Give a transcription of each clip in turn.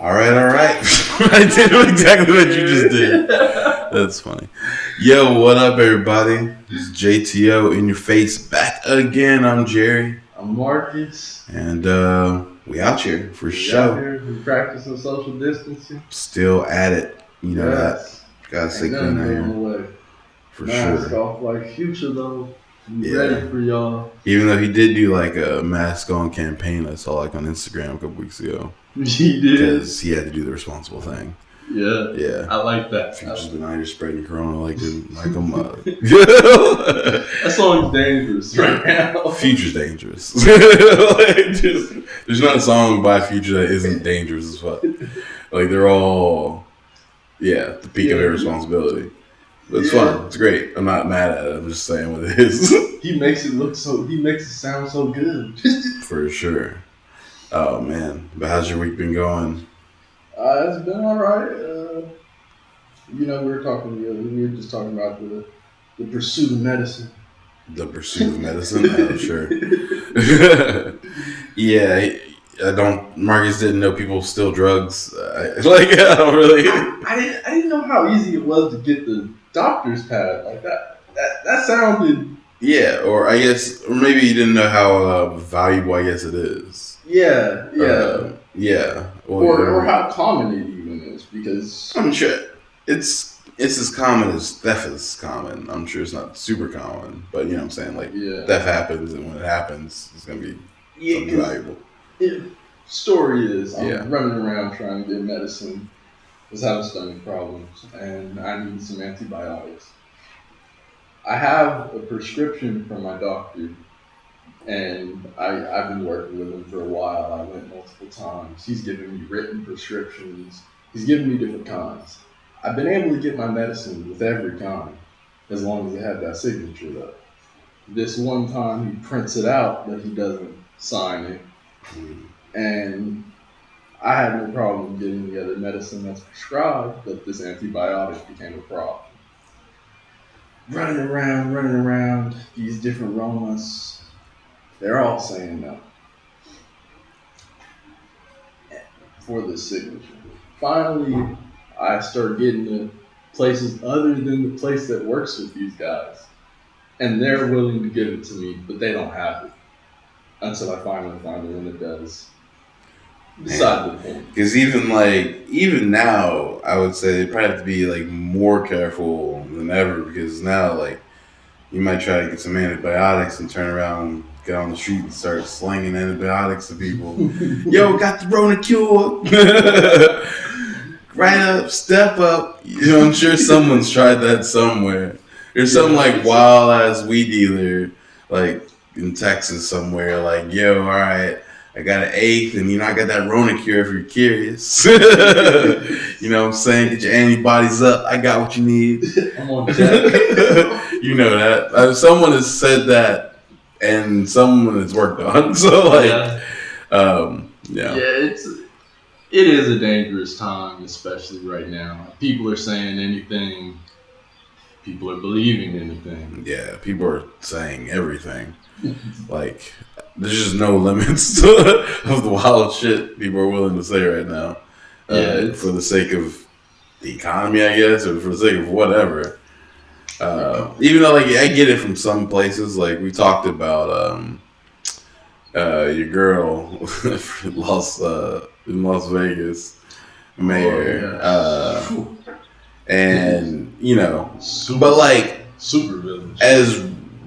All right. I did exactly what you just did. That's funny. Yo, what up, everybody? It's JTO in your face back again. I'm Jerry. I'm Marcus. And we out here for We show. Out here, we practicing social distancing. Still at it. You know yes. that. Gotta stay Ain't clean out nothing here. away. For Mask sure. off like Future though. Yeah. Ready for y'all. Even though he did do like a mask on campaign I saw like on Instagram a couple weeks ago. He did. Because he had to do the responsible thing. Yeah. I like that. Future's been out here spreading corona like a mother. That song's dangerous right now. Future's dangerous. There's not a song by Future that isn't dangerous as fuck. Like they're all, the peak of irresponsibility. But it's fun. It's great. I'm not mad at it. I'm just saying what it is. He makes it sound so good. For sure. Oh man. But how's your week been going? It's been alright. We were just talking about the pursuit of medicine. The pursuit of medicine? Oh, sure. Yeah, Marcus didn't know people steal drugs. I don't really. I didn't know how easy it was to get the doctor's pad like that. That sounded. Yeah, or maybe you didn't know how valuable I guess it is. Yeah. Or how common it even is, because I'm sure it's as common as theft is common. I'm sure it's not super common, but you know what I'm saying? Like theft happens, and when it happens, it's gonna be something valuable. Story is I'm running around trying to get medicine. Was having stomach problems, and I needed some antibiotics. I have a prescription from my doctor, and I've been working with him for a while. I went multiple times. He's given me written prescriptions. He's given me different kinds. I've been able to get my medicine with every kind, as long as it had that signature though. This one time he prints it out, but he doesn't sign it. And I had no problem getting the other medicine that's prescribed, but this antibiotic became a problem. Running around, these different Romas, they're all saying no for the signature. Finally, I start getting to places other than the place that works with these guys, and they're willing to give it to me, but they don't have it until I finally find the one that does. Beside the point. Because even now, I would say they probably have to be like more careful than ever, because now like you might try to get some antibiotics and turn around, get on the street and start slinging antibiotics to people. Yo, got the Rona cure. Right up, step up. You know, I'm sure someone's tried that somewhere. There's some like wild ass weed dealer like in Texas somewhere. Like, yo, all right, I got an eighth, and I got that Rona cure if you're curious. You know what I'm saying? Get your antibodies up. I got what you need. I'm on deck. You know that. Someone has said that, and someone has worked on. So it is a dangerous time, especially right now. People are saying anything. People are believing anything. Yeah, people are saying everything. Like, there's just no limits of the wild shit people are willing to say right now. For the sake of the economy, I guess, or for the sake of whatever. Even though, like, I get it from some places. Like, we talked about your girl in Las Vegas, mayor. And, but, like, super villain. As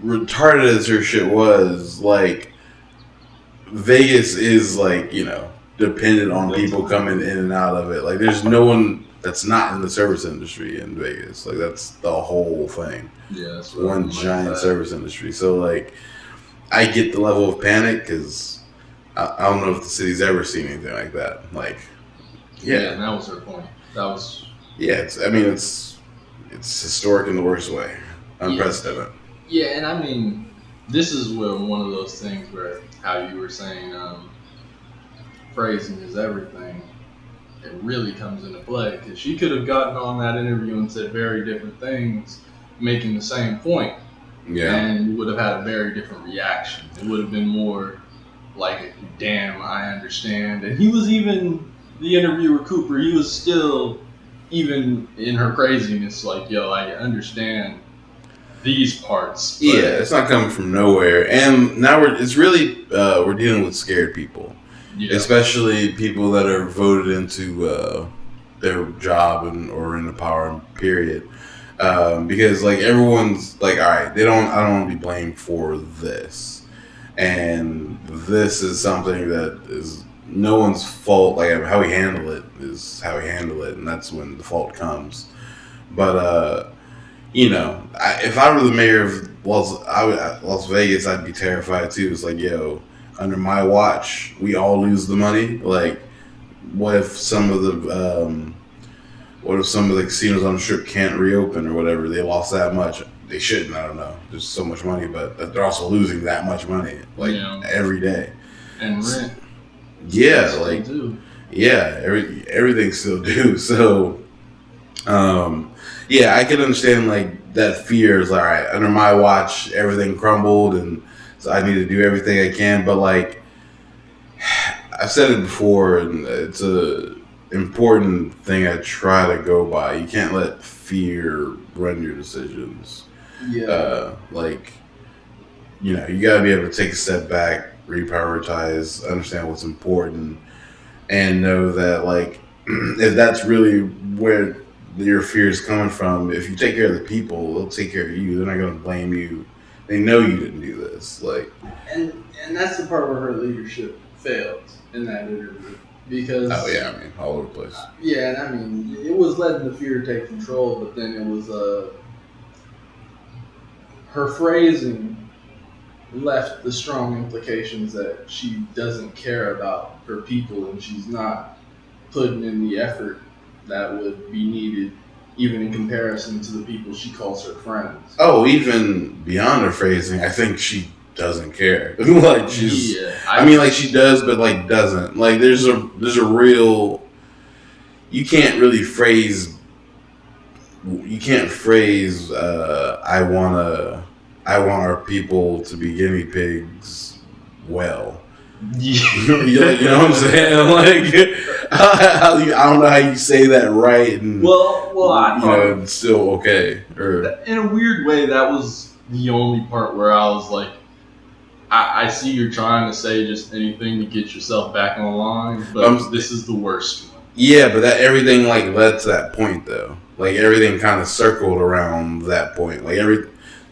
retarded as her shit was, like, Vegas is, like, dependent on people coming in and out of it. Like, there's no one that's not in the service industry in Vegas. Like, that's the whole thing. Yeah, that's one giant service industry. So, like, I get the level of panic because I don't know if the city's ever seen anything like that. Like, and that was her point. That was. Yeah, it's historic in the worst way, unprecedented. Yeah, and I mean, this is where one of those things where how you were saying phrasing is everything. It really comes into play, because she could have gotten on that interview and said very different things, making the same point. Yeah. And you would have had a very different reaction. It would have been more like, damn, I understand. And he was even the interviewer Cooper, he was still, even in her craziness, like, yo, I understand these parts. Yeah, it's not coming from nowhere. And now it's really we're dealing with scared people, especially people that are voted into their job or in the power period. Because like everyone's like, all right, I don't want to be blamed for this, and this is something that is no one's fault. Like how we handle it is how we handle it, and that's when the fault comes. But if I were the mayor of Las Vegas, I'd be terrified too. It's like, yo, under my watch, we all lose the money. Like, what if some of the casinos on the strip can't reopen or whatever? They lost that much. They shouldn't. I don't know. There's so much money, but they're also losing that much money, like every day. And rent. Yeah, like everything's still due. So, yeah, I can understand like that fear is like, all right, under my watch, everything crumbled, and so I need to do everything I can. But like, I've said it before, and it's a important thing I try to go by. You can't let fear run your decisions. Yeah. You got to be able to take a step back, reprioritize, understand what's important, and know that like if that's really where your fear is coming from, if you take care of the people, they'll take care of you. They're not going to blame you. They know you didn't do this. And that's the part where her leadership failed in that interview. Because all over the place. Yeah, and it was letting the fear take control, but then it was her phrasing left the strong implications that she doesn't care about her people, and she's not putting in the effort that would be needed, even in comparison to the people she calls her friends. Oh, even beyond her phrasing, I think she doesn't care. Like she's, she does, but like doesn't. Like there's a real. You can't really phrase. You can't phrase. I want our people to be guinea pigs. Well, you know what I'm saying? Like, I don't know how you say that right. And, I thought it's still okay. In a weird way, that was the only part where I was like, I see you're trying to say just anything to get yourself back on line, but this is the worst one. Yeah, but that everything like led to that point though. Like everything kind of circled around that point. Like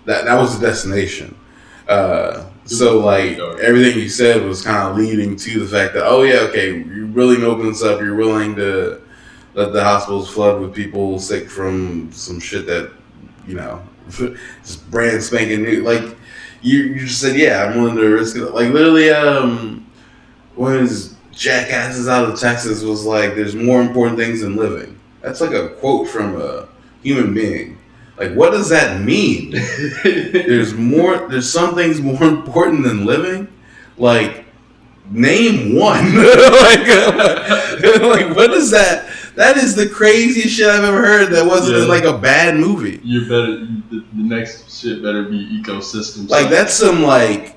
that was the destination. So like everything you said was kind of leading to the fact that you're willing to open this up. You're willing to let the hospitals flood with people sick from some shit that just brand spanking new. Like you just said, yeah, I'm willing to risk it. Like literally, one of his jackasses out of Texas was like, "There's more important things than living." That's like a quote from a human being. Like, what does that mean? There's some things more important than living. Like, name one. like, what is that? That is the craziest shit I've ever heard. That wasn't in like a bad movie. The next shit better be ecosystem. Like that's some like.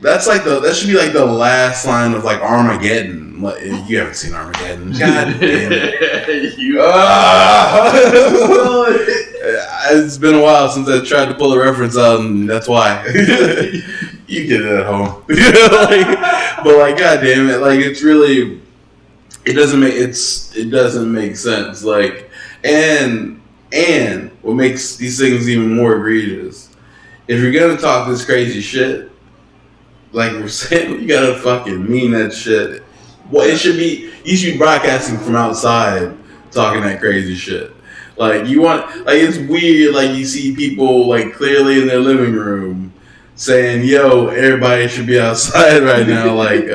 That's like that should be like the last line of like Armageddon. You haven't seen Armageddon. God damn it. It's been a while since I tried to pull a reference out, and that's why. You get it at home. But like, God damn it. Like it's really, it doesn't make sense. Like, and what makes these things even more egregious, if you're gonna talk this crazy shit, like we're saying, you gotta fucking mean that shit. Well, you should be broadcasting from outside talking that crazy shit. Like it's weird, like you see people like clearly in their living room saying, yo, everybody should be outside right now. Like,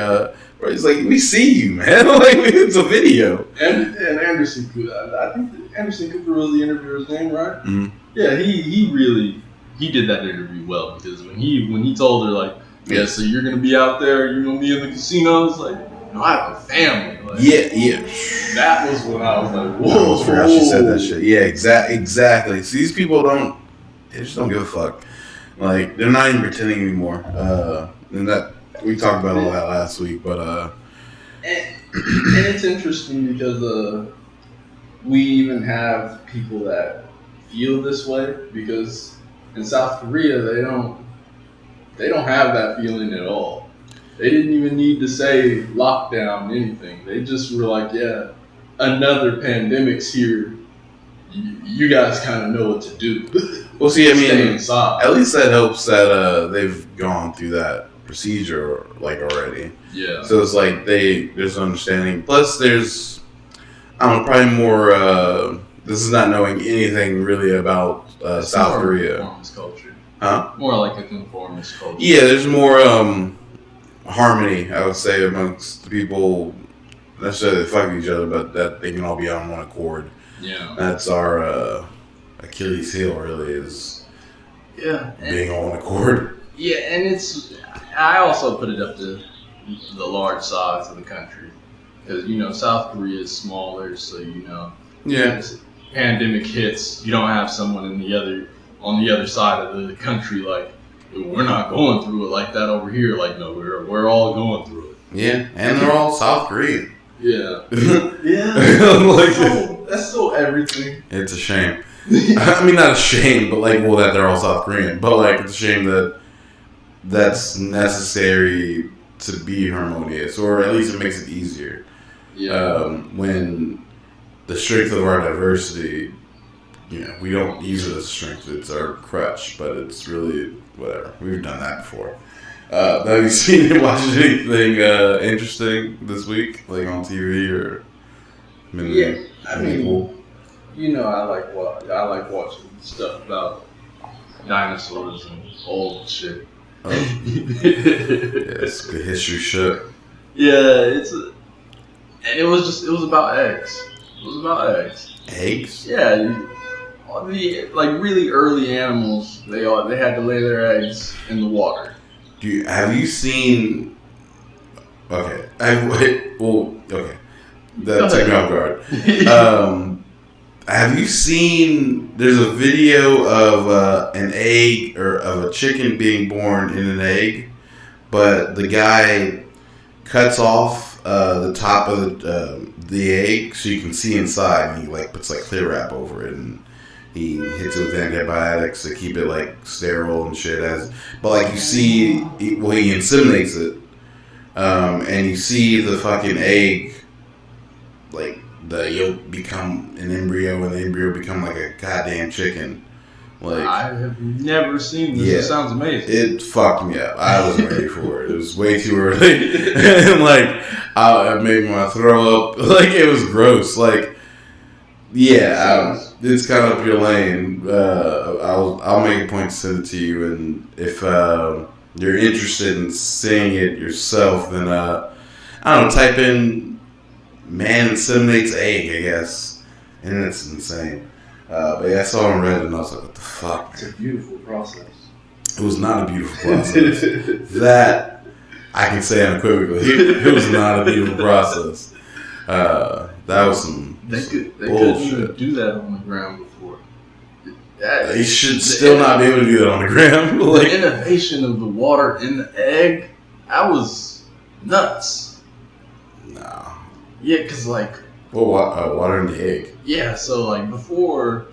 it's like, we see you, man. Like, it's a video. And Anderson Cooper, I think Anderson Cooper was the interviewer's name, right? Mm-hmm. Yeah, he really did that interview well, because when he told her like, yeah, so you're gonna be out there, you're gonna be in the casinos, like, I have a family. Like, yeah. That was when I was like, whoa. I forgot she said that shit. Yeah, exactly. See, these people they just don't give a fuck. Like, they're not even pretending anymore. And that we talked about all that last week, but And it's interesting because we even have people that feel this way, because in South Korea they don't have that feeling at all. They didn't even need to say lockdown anything. They just were like, yeah, another pandemic's here. You guys kind of know what to do. Well, see, I mean, at least that helps that they've gone through that procedure like already. Yeah. So it's like there's understanding. Plus, there's probably more. This is not knowing anything really about South Korea. Conformist culture. Huh? More like a conformist culture. Yeah, there's more harmony, I would say, amongst the people. Not necessarily fuck each other, but that they can all be on one accord. Yeah. That's our Achilles heel, really, is being on one accord. Yeah, and I also put it up to the large size of the country. Because, South Korea is smaller, so, Yeah. Pandemic hits, you don't have someone on the other side of the country like, we're not going through it like that over here. Like, no, we're all going through it. Yeah, and they're all South Korean. Yeah. Yeah. That's still everything. It's a shame. I mean, not a shame, but that they're all South Korean. But it's a shame that that's necessary to be harmonious, or at least it makes it easier. Yeah. When the strength of our diversity, we don't use it as a strength. It's our crutch, but it's really whatever. We've done that before. Have you seen and watched anything interesting this week, on TV or? Yeah, I mean, cool? I like watching stuff about dinosaurs and old shit. Oh. Yeah, it's good history shit. Yeah, it was about eggs. It was about eggs. Eggs? Yeah, all the really early animals, they had to lay their eggs in the water. Have you seen? Okay, okay. That took me off guard. Have you seen? There's a video of an egg or of a chicken being born in an egg, but the guy cuts off the top of the egg so you can see inside, and he puts clear wrap over it, and he hits it with antibiotics to keep it sterile and shit. But you see, he inseminates it, and you see the fucking egg, the yolk become an embryo, and the embryo become a goddamn chicken. I have never seen this. Yeah, it sounds amazing. It fucked me up. I wasn't ready for it. It was way too early, and it made me want to throw up. It was gross. Yeah, it's kind of up your lane. I'll make a point to send it to you, and if you're interested in seeing it yourself, then I don't know. Type in "man inseminates egg," I guess, and it's insane. But yeah, I saw it on Reddit, and I was like, "What the fuck?" It's a beautiful process. It was not a beautiful process. That I can say unequivocally. It was not a beautiful process. That was some. They couldn't do that on the ground before. They should still not be able to do that on the ground. The innovation of the water in the egg, that was nuts. No. Yeah, because water in the egg. Yeah, so before,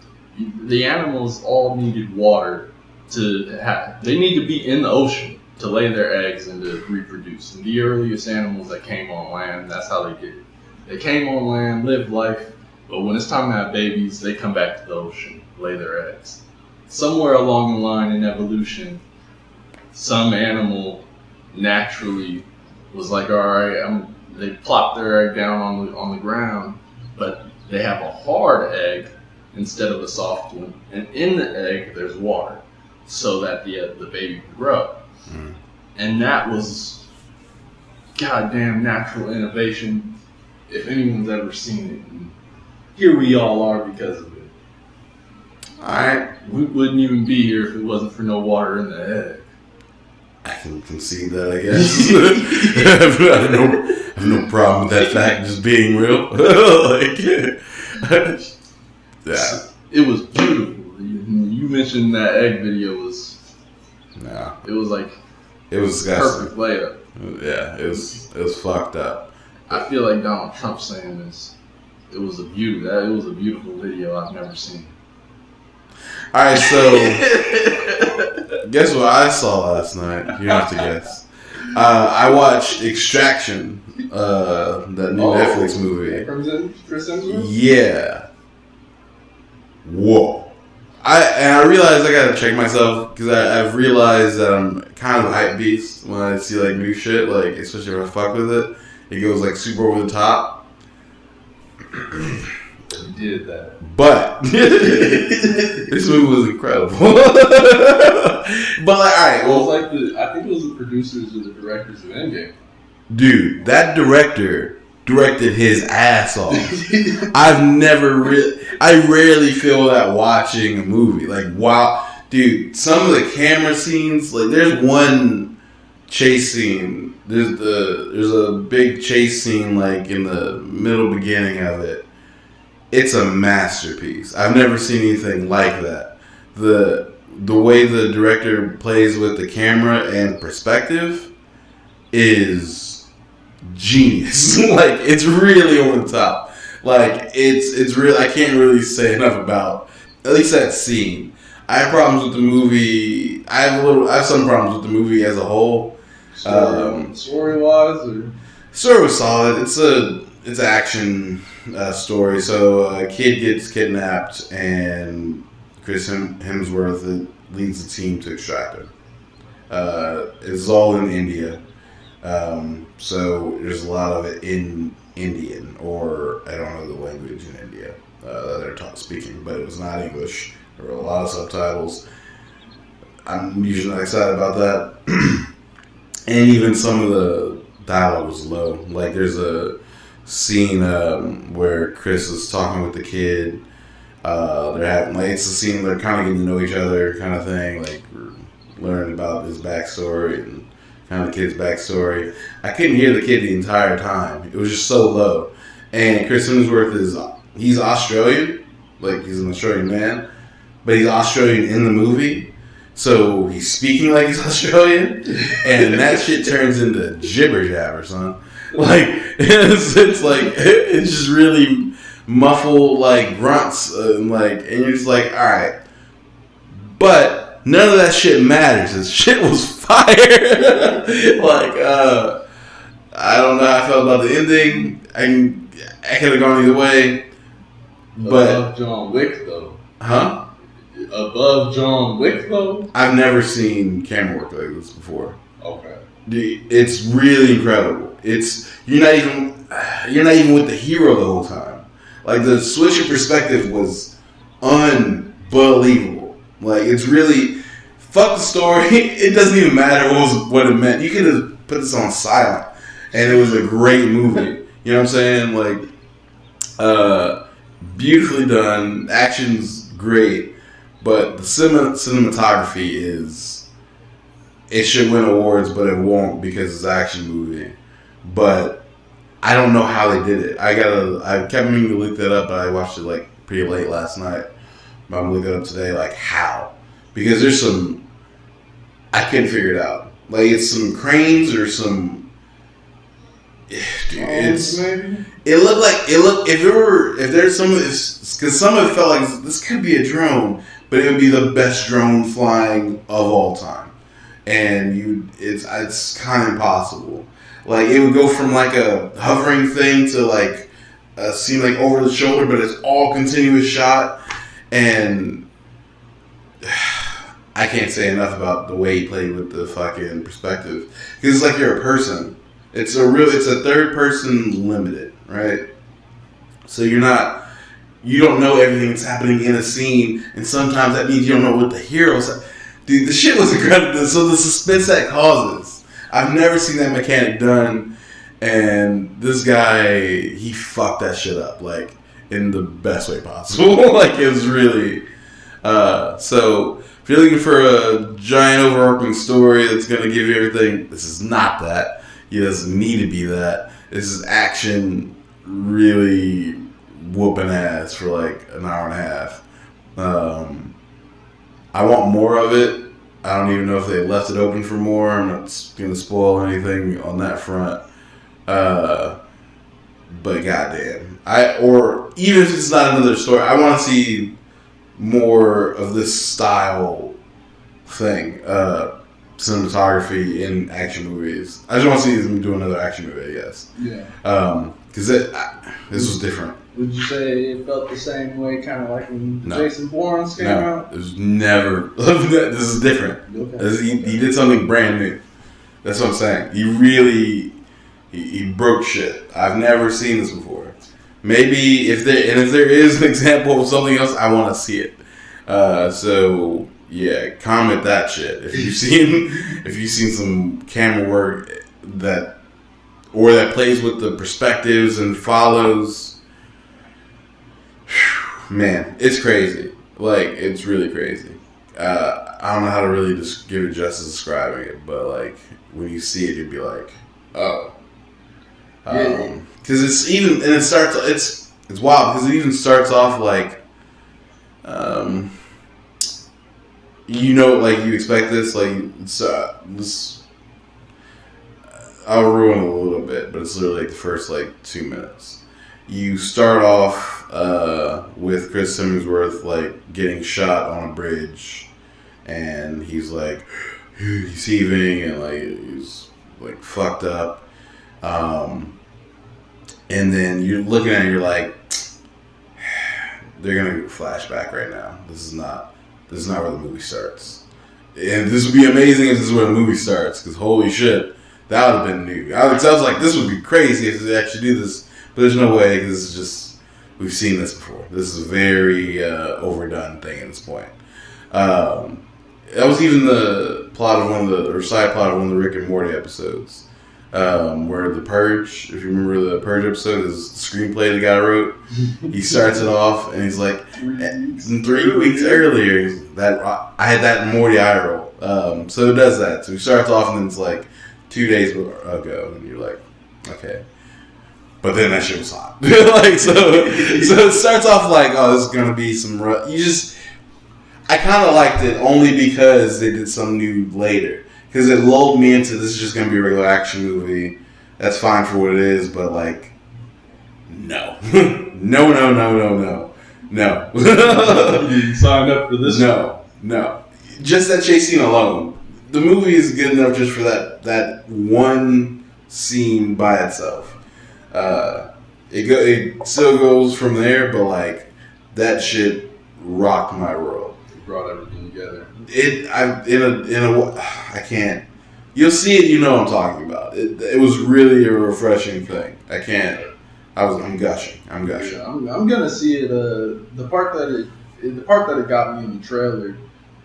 the animals all needed water they need to be in the ocean to lay their eggs and to reproduce. And the earliest animals that came on land, that's how they did it. They came on land, lived life, but when it's time to have babies, they come back to the ocean, lay their eggs. Somewhere along the line in evolution, some animal naturally was like, all right, they plop their egg down on the ground, but they have a hard egg instead of a soft one, and in the egg there's water, so that the baby can grow. Mm. And that was goddamn natural innovation, if anyone's ever seen it. And here we all are because of it. Alright. We wouldn't even be here if it wasn't for no water in the egg. I can concede that, I guess. I have no problem with that fact just being real. Yeah. It was beautiful. You mentioned that egg video was. No. It was it was disgusting. Perfect layup. Yeah, it was fucked up. I feel like Donald Trump saying this. It was a beautiful video I've never seen. All right, so guess what I saw last night? You have to guess. I watched Extraction, that new Netflix movie. Chris Hemsworth? Yeah. Whoa. I realized I gotta check myself because I've realized that I'm kind of a hype beast when I see like new shit, like especially if I fuck with it. It goes like super over the top. You did that. But this movie was incredible. But like, alright, well, I think it was the producers or the directors of Endgame. Dude, that director directed his ass off. I rarely feel that watching a movie. Like, wow, dude, some of the camera scenes, like there's one chase scene. There's a big chase scene like in the middle beginning of it. It's a masterpiece. I've never seen anything like that. The way the director plays with the camera and perspective is genius. Like, it's really over the top. Like, it's real. I can't really say enough about at least that scene. I have problems with the movie. I have some problems with the movie as a whole. Story wise, or story was solid. It's an action story. So a kid gets kidnapped, and Chris Hemsworth leads the team to extract him. It's all in India. So there's a lot of it in Indian, or I don't know the language in India that they're speaking, but it was not English. There were a lot of subtitles. I'm usually not excited about that. And even some of the dialogue was low. Like there's a scene where Chris is talking with the kid. They're having it's a scene they're kind of getting to know each other, kind of thing. Like we're learning about his backstory and kind of the kid's backstory. I couldn't hear the kid the entire time. It was just so low. And Chris Hemsworth he's Australian, like he's an Australian man, but he's Australian in the movie. So he's speaking like he's Australian, and that shit turns into jibber jabber, son. Like it's just really muffled like grunts, and you're just like, all right. But none of that shit matters. This shit was fire. I don't know how I felt about the ending. I could have gone either way. But above John Wick though. Huh? Above John Wick though? I've never seen camera work like this before. Okay. It's really incredible. You're not even with the hero the whole time. Like the switch of perspective was unbelievable. Like it's really fuck the story. It doesn't even matter what it meant. You could have put this on silent, and it was a great movie. You know what I'm saying? Like, beautifully done. Action's great. But the cinematography it should win awards, but it won't because it's an action movie. But I don't know how they did it. I kept meaning to look that up, but I watched it like pretty late last night. But I'm gonna look it up today, like how. Because there's I couldn't figure it out. Like it's some cranes or some. Dude, because some of it felt like this could be a drone, but it would be the best drone flying of all time, and it's kind of impossible. Like it would go from like a hovering thing to like a scene like over the shoulder, but it's all continuous shot, and I can't say enough about the way he played with the fucking perspective because it's like you're a person. It's a third person limited, right? So you don't know everything that's happening in a scene, and sometimes that means you don't know what the heroes. Dude, the shit was incredible. So the suspense that causes, I've never seen that mechanic done, and this guy, he fucked that shit up, like in the best way possible. Like it was really. So if you're looking for a giant overarching story that's gonna give you everything, this is not that. It doesn't need to be that. This is action, really whooping ass for like an hour and a half. I want more of it. I don't even know if they left it open for more. I'm not going to spoil anything on that front. but goddamn, or even if it's not another story, I want to see more of this style thing, cinematography in action movies. I just want to see them do another action movie, I guess. Yeah. Because this was different. Would you say it felt the same way, kind of like when Jason Bourne came out? It was never. This is different. Okay. He did something brand new. That's what I'm saying. He really he broke shit. I've never seen this before. Maybe if there is an example of something else, I want to see it. So yeah, comment that shit if you've seen some camera work that plays with the perspectives and follows. Man, it's crazy. Like, it's really crazy. I don't know how to really just give it justice describing it, but like when you see it, you'd be like, oh. Because it's even, and it's wild because it even starts off like, like you expect this, like this. I'll ruin it a little bit, but it's literally like the first 2 minutes. You start off with Chris Hemsworth like getting shot on a bridge, and he's heaving and he's fucked up. And then you're looking at it, you're like, they're gonna flashback right now. This is not where the movie starts. And this would be amazing if this is where the movie starts, because holy shit, that would have been new. I was like, this would be crazy if they actually do this, but there's no way, because this is just, we've seen this before. This is a very overdone thing at this point. That was even the plot of side plot of one of the Rick and Morty episodes. Where The Purge, if you remember the Purge episode, is the screenplay the guy wrote. He starts it off and he's like, 3 weeks earlier, I had that in Morty eye roll. So it does that. So he starts off and then it's like 2 days ago, and you're like, okay. But then that shit was hot. So it starts off like, oh, this is gonna be some rough. I kind of liked it only because they did some new later. Because it lulled me into, this is just going to be a regular action movie. That's fine for what it is, but no. No. You didn't sign up for this? No. Just that chase scene alone. The movie is good enough just for that one scene by itself. It still goes from there, but that shit rocked my world. It brought everything together. I can't. You'll see it. You know what I'm talking about. It was really a refreshing thing. I can't. I'm gushing. Yeah, I'm gonna see it. The part that it got me in the trailer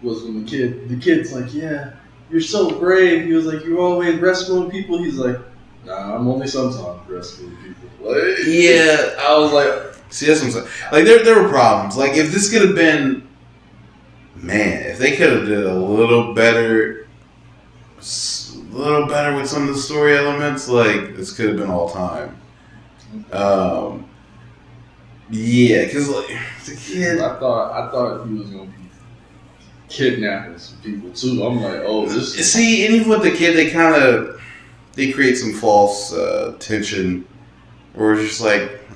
was when the kid's like, yeah, you're so brave. He was like, you're always rescuing people. He's like, nah, I'm only sometimes rescuing people. Yeah, I was like, see, that's what I'm saying. There were problems. If this could have been. Man, if they could have did a little better with some of the story elements, this could have been all time. Yeah, because the kid. I thought he was gonna be kidnapping some people too. I'm like, oh, this. See, and even with the kid, they create some false tension, where it's just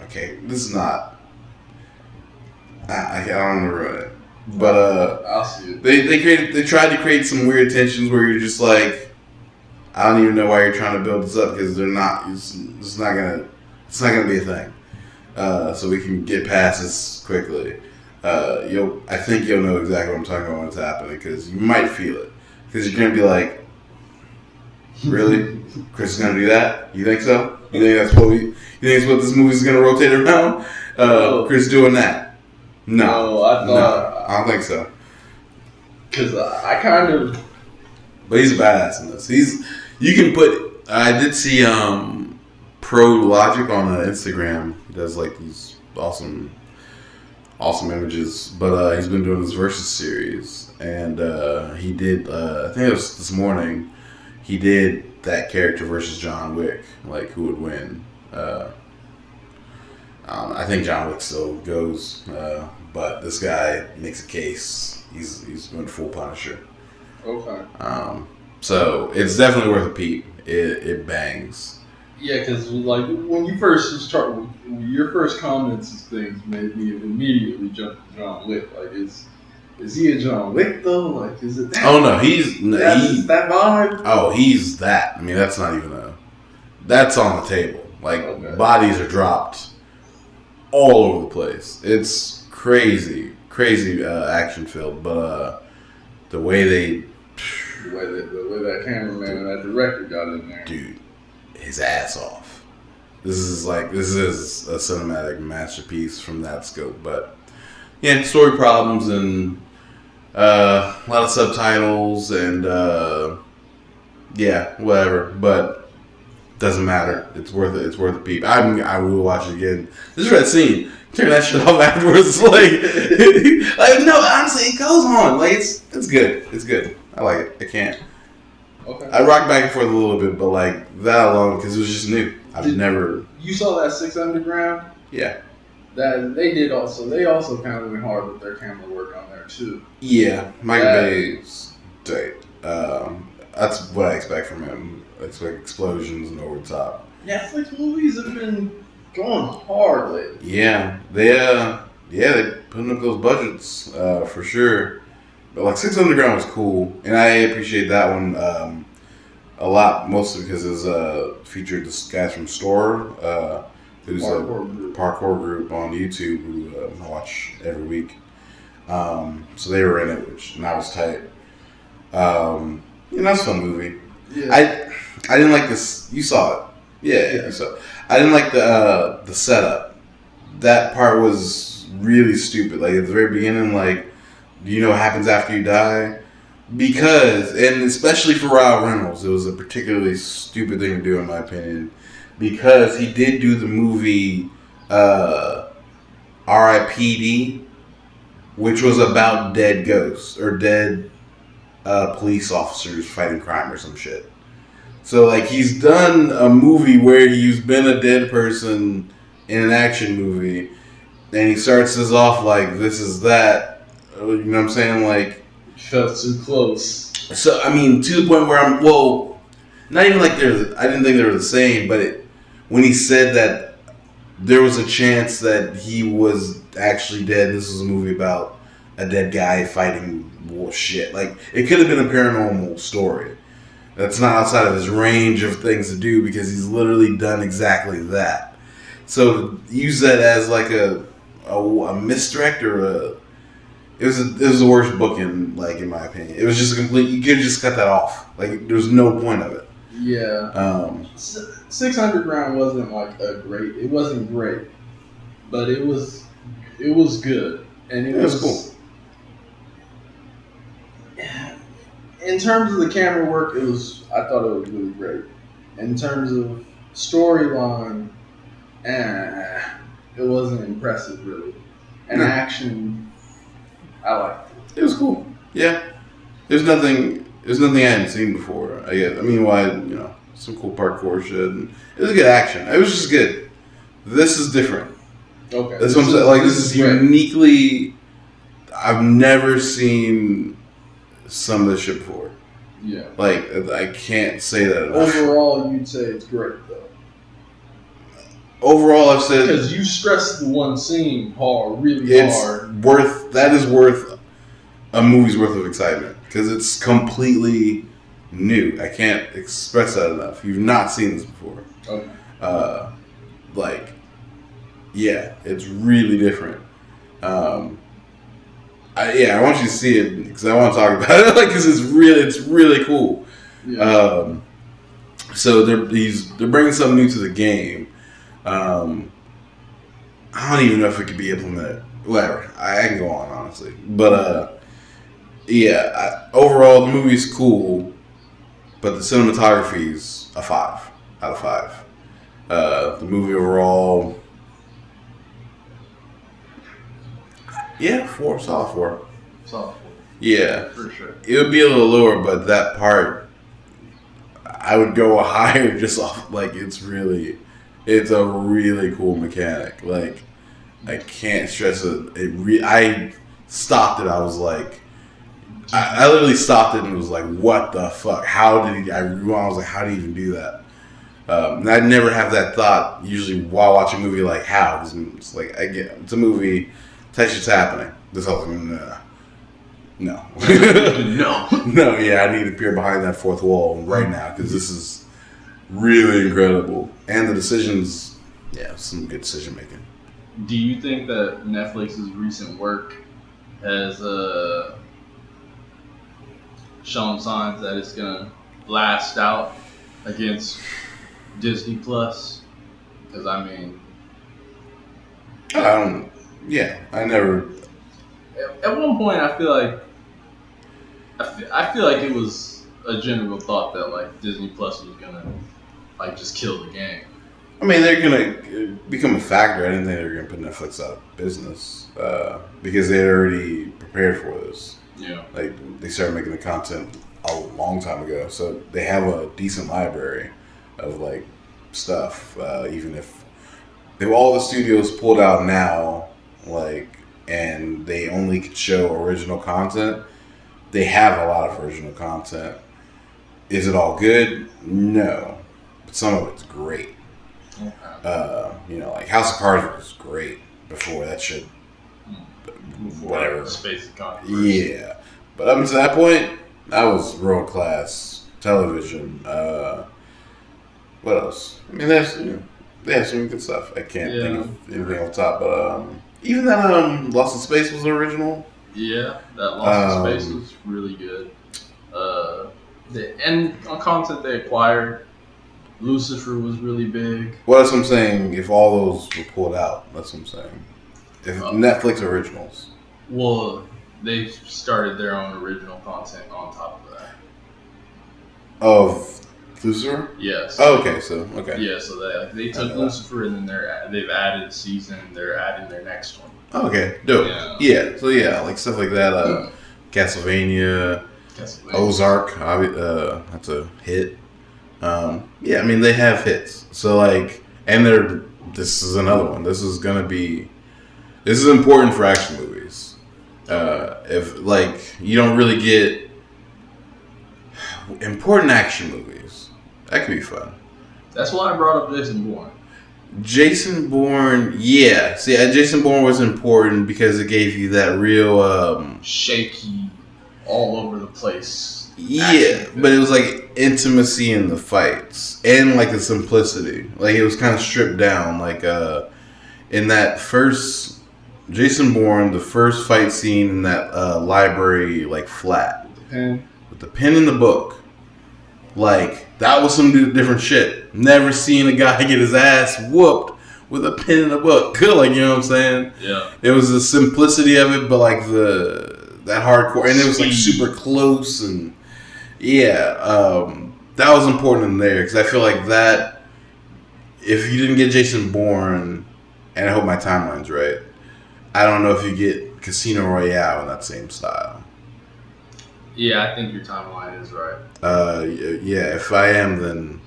okay, this is not. I don't want to ruin it. But I'll see it. They tried to create some weird tensions where you're just I don't even know why you're trying to build this up, because they're not. It's not gonna be a thing. So we can get past this quickly. I think you'll know exactly what I'm talking about when it's happening, because you might feel it, because you're gonna be like, really, Chris is gonna do that? You think so? You think that's what this movie's gonna rotate around? Chris doing that? No, I don't think so. Because I kind of. But he's a badass in this. You can put. I did see Pro Logic on Instagram. He does these awesome images. But he's been doing this Versus series, and he did. I think it was this morning. He did that character versus John Wick. Who would win? I think John Wick still goes, but this guy makes a case. He's going full Punisher. Okay. So it's definitely worth a peep. It bangs. Yeah, because like when you first start, your first comments and things made me immediately jump to John Wick. Like, is he a John Wick though? Like, is it that? Oh no, he's that vibe. Oh, he's that. I mean, that's not even that's on the table. Like bodies are dropped all over the place. It's crazy action filled. But the way that cameraman and that director got in there, dude, his ass off. This is a cinematic masterpiece from that scope. But yeah, story problems and a lot of subtitles and yeah, whatever. But doesn't matter. It's worth it. It's worth the peep. I will watch it again. This is that scene. Turn that shit off afterwards. It's like no, honestly, it goes on. Like it's good. It's good. I like it. I can't. Okay. I rocked back and forth a little bit, but like that alone, because it was just new. You saw that 6 Underground? Yeah. That they did also. They also kind of went hard with their camera work on there too. Yeah, Michael Bay's tight. That's what I expect from him. I expect explosions and over the top. Netflix movies have been going hard lately. Yeah, they're putting up those budgets for sure. But like 6 Underground was cool, and I appreciate that one a lot, mostly because it's featured this guys from Store, who's a parkour group on YouTube who I watch every week. So they were in it, and that was tight. That's a fun movie. Yeah. I didn't like this. You saw it, yeah. You saw it. I didn't like the setup. That part was really stupid. Like at the very beginning, like, do you know what happens after you die? Because, and especially for Ryan Reynolds, it was a particularly stupid thing to do, in my opinion. Because he did do the movie R.I.P.D., which was about dead ghosts or dead police officers fighting crime or some shit. So, like, he's done a movie where he's been a dead person in an action movie, and he starts this off like, this is that. You know what I'm saying? Like, felt too close. So, I mean, to the point where not even like I didn't think they were the same, but when he said that there was a chance that he was actually dead, this was a movie about a dead guy fighting shit. Like, it could have been a paranormal story. That's not outside of his range of things to do because he's literally done exactly that. So, to use that as like a misdirect or it was the worst booking, like, in my opinion. It was just a complete. You could just cut that off. Like, there's no point of it. Yeah. 6 Underground wasn't like it wasn't great, but it was good, and it was cool. In terms of the camera work, I thought it was really great. In terms of storyline, it wasn't impressive really, and action. I liked it. It was cool. Yeah. There's nothing I hadn't seen before. I mean, some cool parkour shit. And it was good action. It was just good. This is different. Okay. That's what I'm saying. Like, this is uniquely. I've never seen some of this shit before. Yeah. Like, I can't say that enough. Overall, you'd say it's great, though. Overall, I've said because you stressed the one scene hard. That is worth a movie's worth of excitement because it's completely new. I can't express that enough. You've not seen this before. Okay. It's really different. I want you to see it because I want to talk about it. Like, because it's really cool. Yeah. So they're bringing something new to the game. I don't even know if it could be implemented. Whatever. I can go on, honestly. But, overall, the movie's cool, but the cinematography's a 5 out of 5. The movie overall, 4, solid 4. Solid 4. Yeah. For sure. It would be a little lower, but that part, I would go higher just off, like, it's a really cool mechanic. Like, I can't stress it. I stopped it. I was like, I literally stopped it and was like, what the fuck? How did he? I was like, how did he even do that? And I'd never have that thought usually while watching a movie, like how? Because it's like I get it's a movie, that shit's happening. This whole thing, no. No. No, yeah, I need to peer behind that fourth wall right now because this is really incredible. And the decisions, some good decision making. Do you think that Netflix's recent work has shown signs that it's going to blast out against Disney Plus? Because, I mean... I never... At one point, I feel like it was a general thought that like Disney Plus was gonna like just kill the game. I mean, they're gonna become a factor. I didn't think they were gonna put Netflix out of business because they had already prepared for this. Yeah, like they started making the content a long time ago, so they have a decent library of like stuff. Even if all the studios pulled out now, like. And they only could show original content, they have a lot of original content. Is it all good? No. But some of it's great. Okay. Like House of Cards was great before that shit. Whatever. Space of controversy. Yeah. But up until that point, that was world class television. What else? I mean, they have some good stuff. I can't think of anything off the top, but even that Lost in Space was original. Yeah, that Lost in Space was really good. And on content they acquired, Lucifer was really big. Well, that's what I'm saying. If all those were pulled out, that's what I'm saying. If Netflix originals. Well, they started their own original content on top of that. Of Lucifer? Yes. Oh, okay. Yeah, so they took Lucifer and then they've added a season. They're adding their next one. Okay, dope. Yeah. So like stuff like that. Castlevania, Ozark. That's a hit. I mean they have hits. So like, and this is another one. This is important for action movies. If like you don't really get important action movies. That could be fun. That's why I brought up Jason Bourne. Jason Bourne, yeah. See, Jason Bourne was important because it gave you that real... shaky, all over the place. Yeah, but it was like intimacy in the fights. And like the simplicity. Like it was kind of stripped down. Like in that first... Jason Bourne, the first fight scene in that library, like flat. With the pen in the book. Like... That was some different shit. Never seen a guy get his ass whooped with a pen in a book. Like, you know what I'm saying? Yeah. It was the simplicity of it, but like that hardcore, and it was like super close, and that was important in there because I feel like that. If you didn't get Jason Bourne, and I hope my timeline's right, I don't know if you get Casino Royale in that same style. Yeah, I think your timeline is right. If I am, then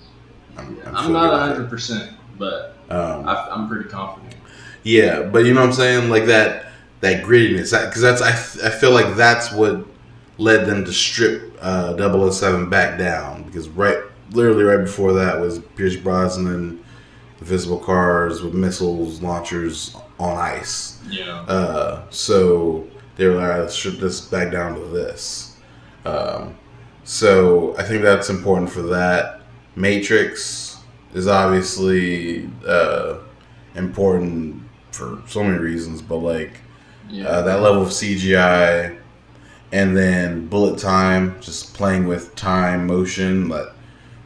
I'm not 100%, but I'm pretty confident. Yeah, but you know what I'm saying, like that grittiness, because I feel like that's what led them to strip 007 back down, because literally right before that was Pierce Brosnan, the visible cars with missiles launchers on ice. Yeah. So they were like, all right, let's strip this back down to this. So I think that's important for that. Matrix is obviously important for so many reasons, but like that level of CGI, and then bullet time, just playing with time, motion, like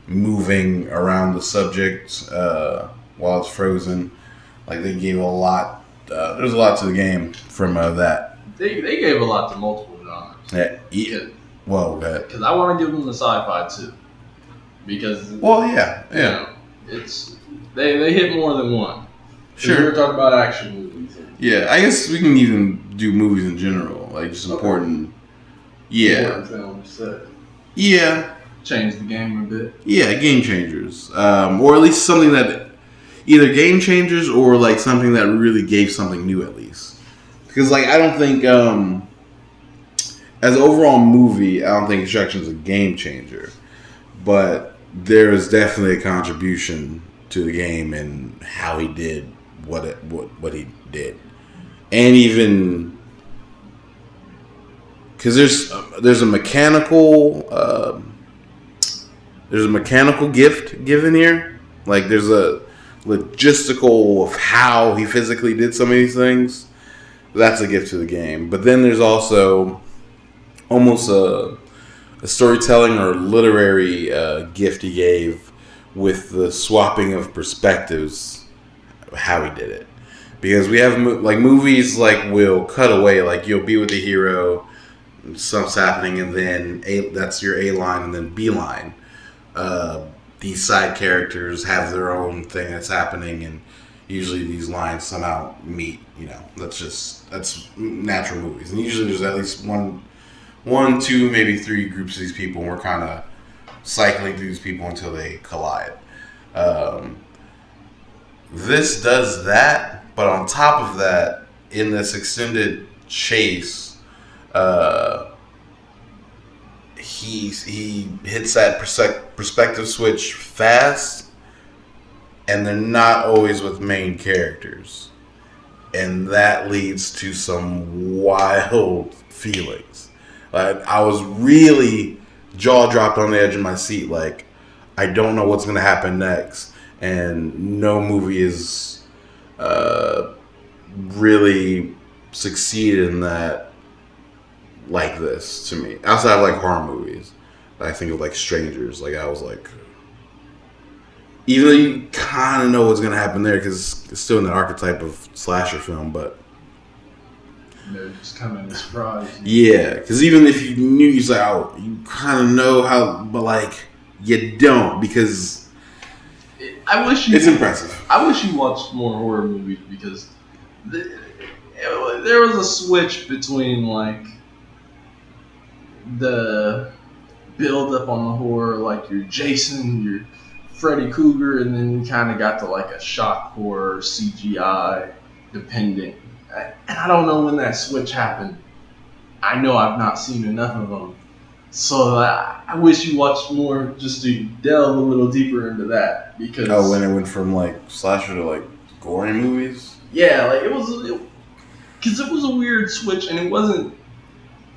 moving around the subject while it's frozen. Like they gave a lot. There's a lot to the game from that. They gave a lot to multiple genres. Yeah. Well, because I want to give them the sci-fi too, because it's they hit more than one. Sure, we were talking about action movies. Yeah, I guess we can even do movies in general, like just important. Yeah, important films. Yeah, change the game a bit. Yeah, game changers, or at least something that either game changers or like something that really gave something new at least. Because like I don't think. As an overall movie, I don't think Extraction is a game changer, but there is definitely a contribution to the game and how he did what he did, and even because there's a mechanical gift given here. Like there's a logistical of how he physically did some of these things. That's a gift to the game. But then there's also almost a storytelling or literary gift he gave with the swapping of perspectives, how he did it. Because we have movies will cut away, like you'll be with the hero, stuff's happening, and then that's your A line, and then B line. These side characters have their own thing that's happening, and usually these lines somehow meet. That's natural movies, and usually there's at least one, two, maybe three groups of these people, and we're kind of cycling through these people until they collide. This does that, but on top of that, in this extended chase, he hits that perspective switch fast, and they're not always with main characters, and that leads to some wild feelings. Like I was really jaw dropped on the edge of my seat. Like I don't know what's going to happen next, and no movie is really succeeded in that like this to me. Outside of horror movies, I think of Strangers. I was like, even though you kind of know what's going to happen there because it's still in the archetype of slasher film, but they're just coming as surprise. Yeah, because even if you knew, you kind of know how, but you don't because it's impressive. I wish you watched more horror movies because there was a switch between the build up on the horror, your Jason, your Freddy Krueger, and then you kind of got to a shock horror CGI dependent. And I don't know when that switch happened. I know I've not seen enough of them. So I wish you watched more just to delve a little deeper into that. Because when it went from slasher to gory movies? Yeah, because it was a weird switch, and it wasn't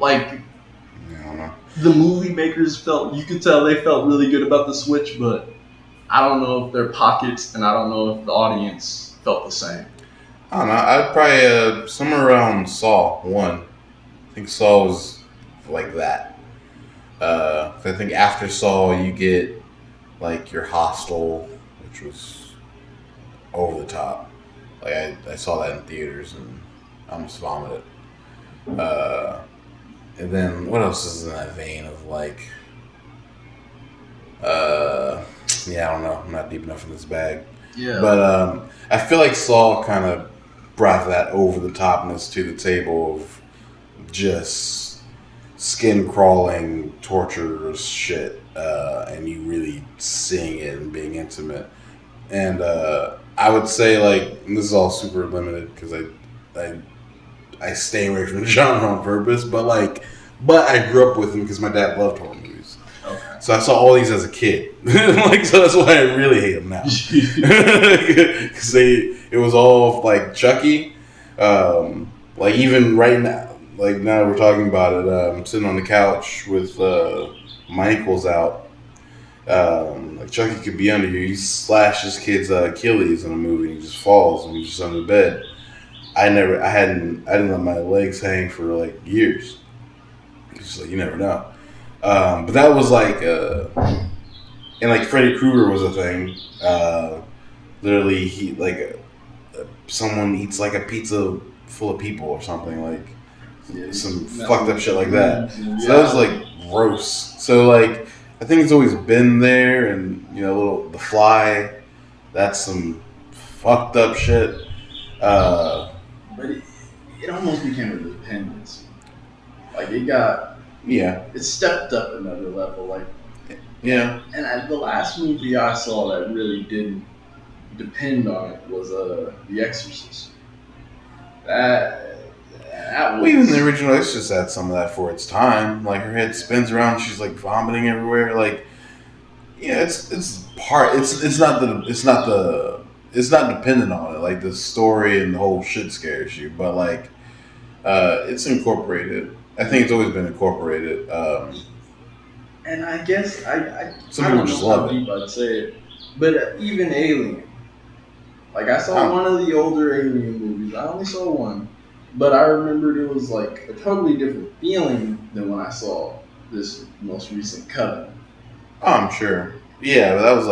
I don't know. The movie makers you could tell they felt really good about the switch, but I don't know if their pockets, and I don't know if the audience felt the same. I don't know. I'd probably somewhere around Saw 1. I think Saw was like that. I think after Saw you get your Hostel, which was over the top. I saw that in theaters and I almost vomited. And then what else is in that vein of I don't know. I'm not deep enough in this bag. Yeah. But I feel Saw kind of brought that over the topness to the table of just skin crawling, torturous shit, and you really seeing it and being intimate. And I would say this is all super limited because I stay away from the genre on purpose, but I grew up with them because my dad loved horror movies. Okay. So I saw all these as a kid. So that's why I really hate them now. Because it was all Chucky. Even right now, now we're talking about it, I'm sitting on the couch with my ankles out. Chucky could be under you. He slashed his kid's Achilles in a movie and he just falls and he's just under the bed. I didn't let my legs hang for years. It's just you never know. But that was and Freddy Krueger was a thing. Literally, he someone eats a pizza full of people or something some fucked up shit like that. So that was gross. So I think it's always been there, and The Fly, that's some fucked up shit. But it almost became a dependence. It stepped up another level. Yeah. And the last movie I saw that really didn't depend on it was The Exorcist. That was... Even the original Exorcist had some of that for its time. Her head spins around, she's vomiting everywhere. Yeah, it's part. It's not dependent on it. Like the story and the whole shit scares you, but like it's incorporated. I think it's always been incorporated. And I guess Some I people don't just know how love it. deep I'd say it, but even Alien. Like I saw one of the older Alien movies. I only saw one, but I remembered it was like a totally different feeling than when I saw this most recent Covenant. Oh, I'm sure. Yeah, but that was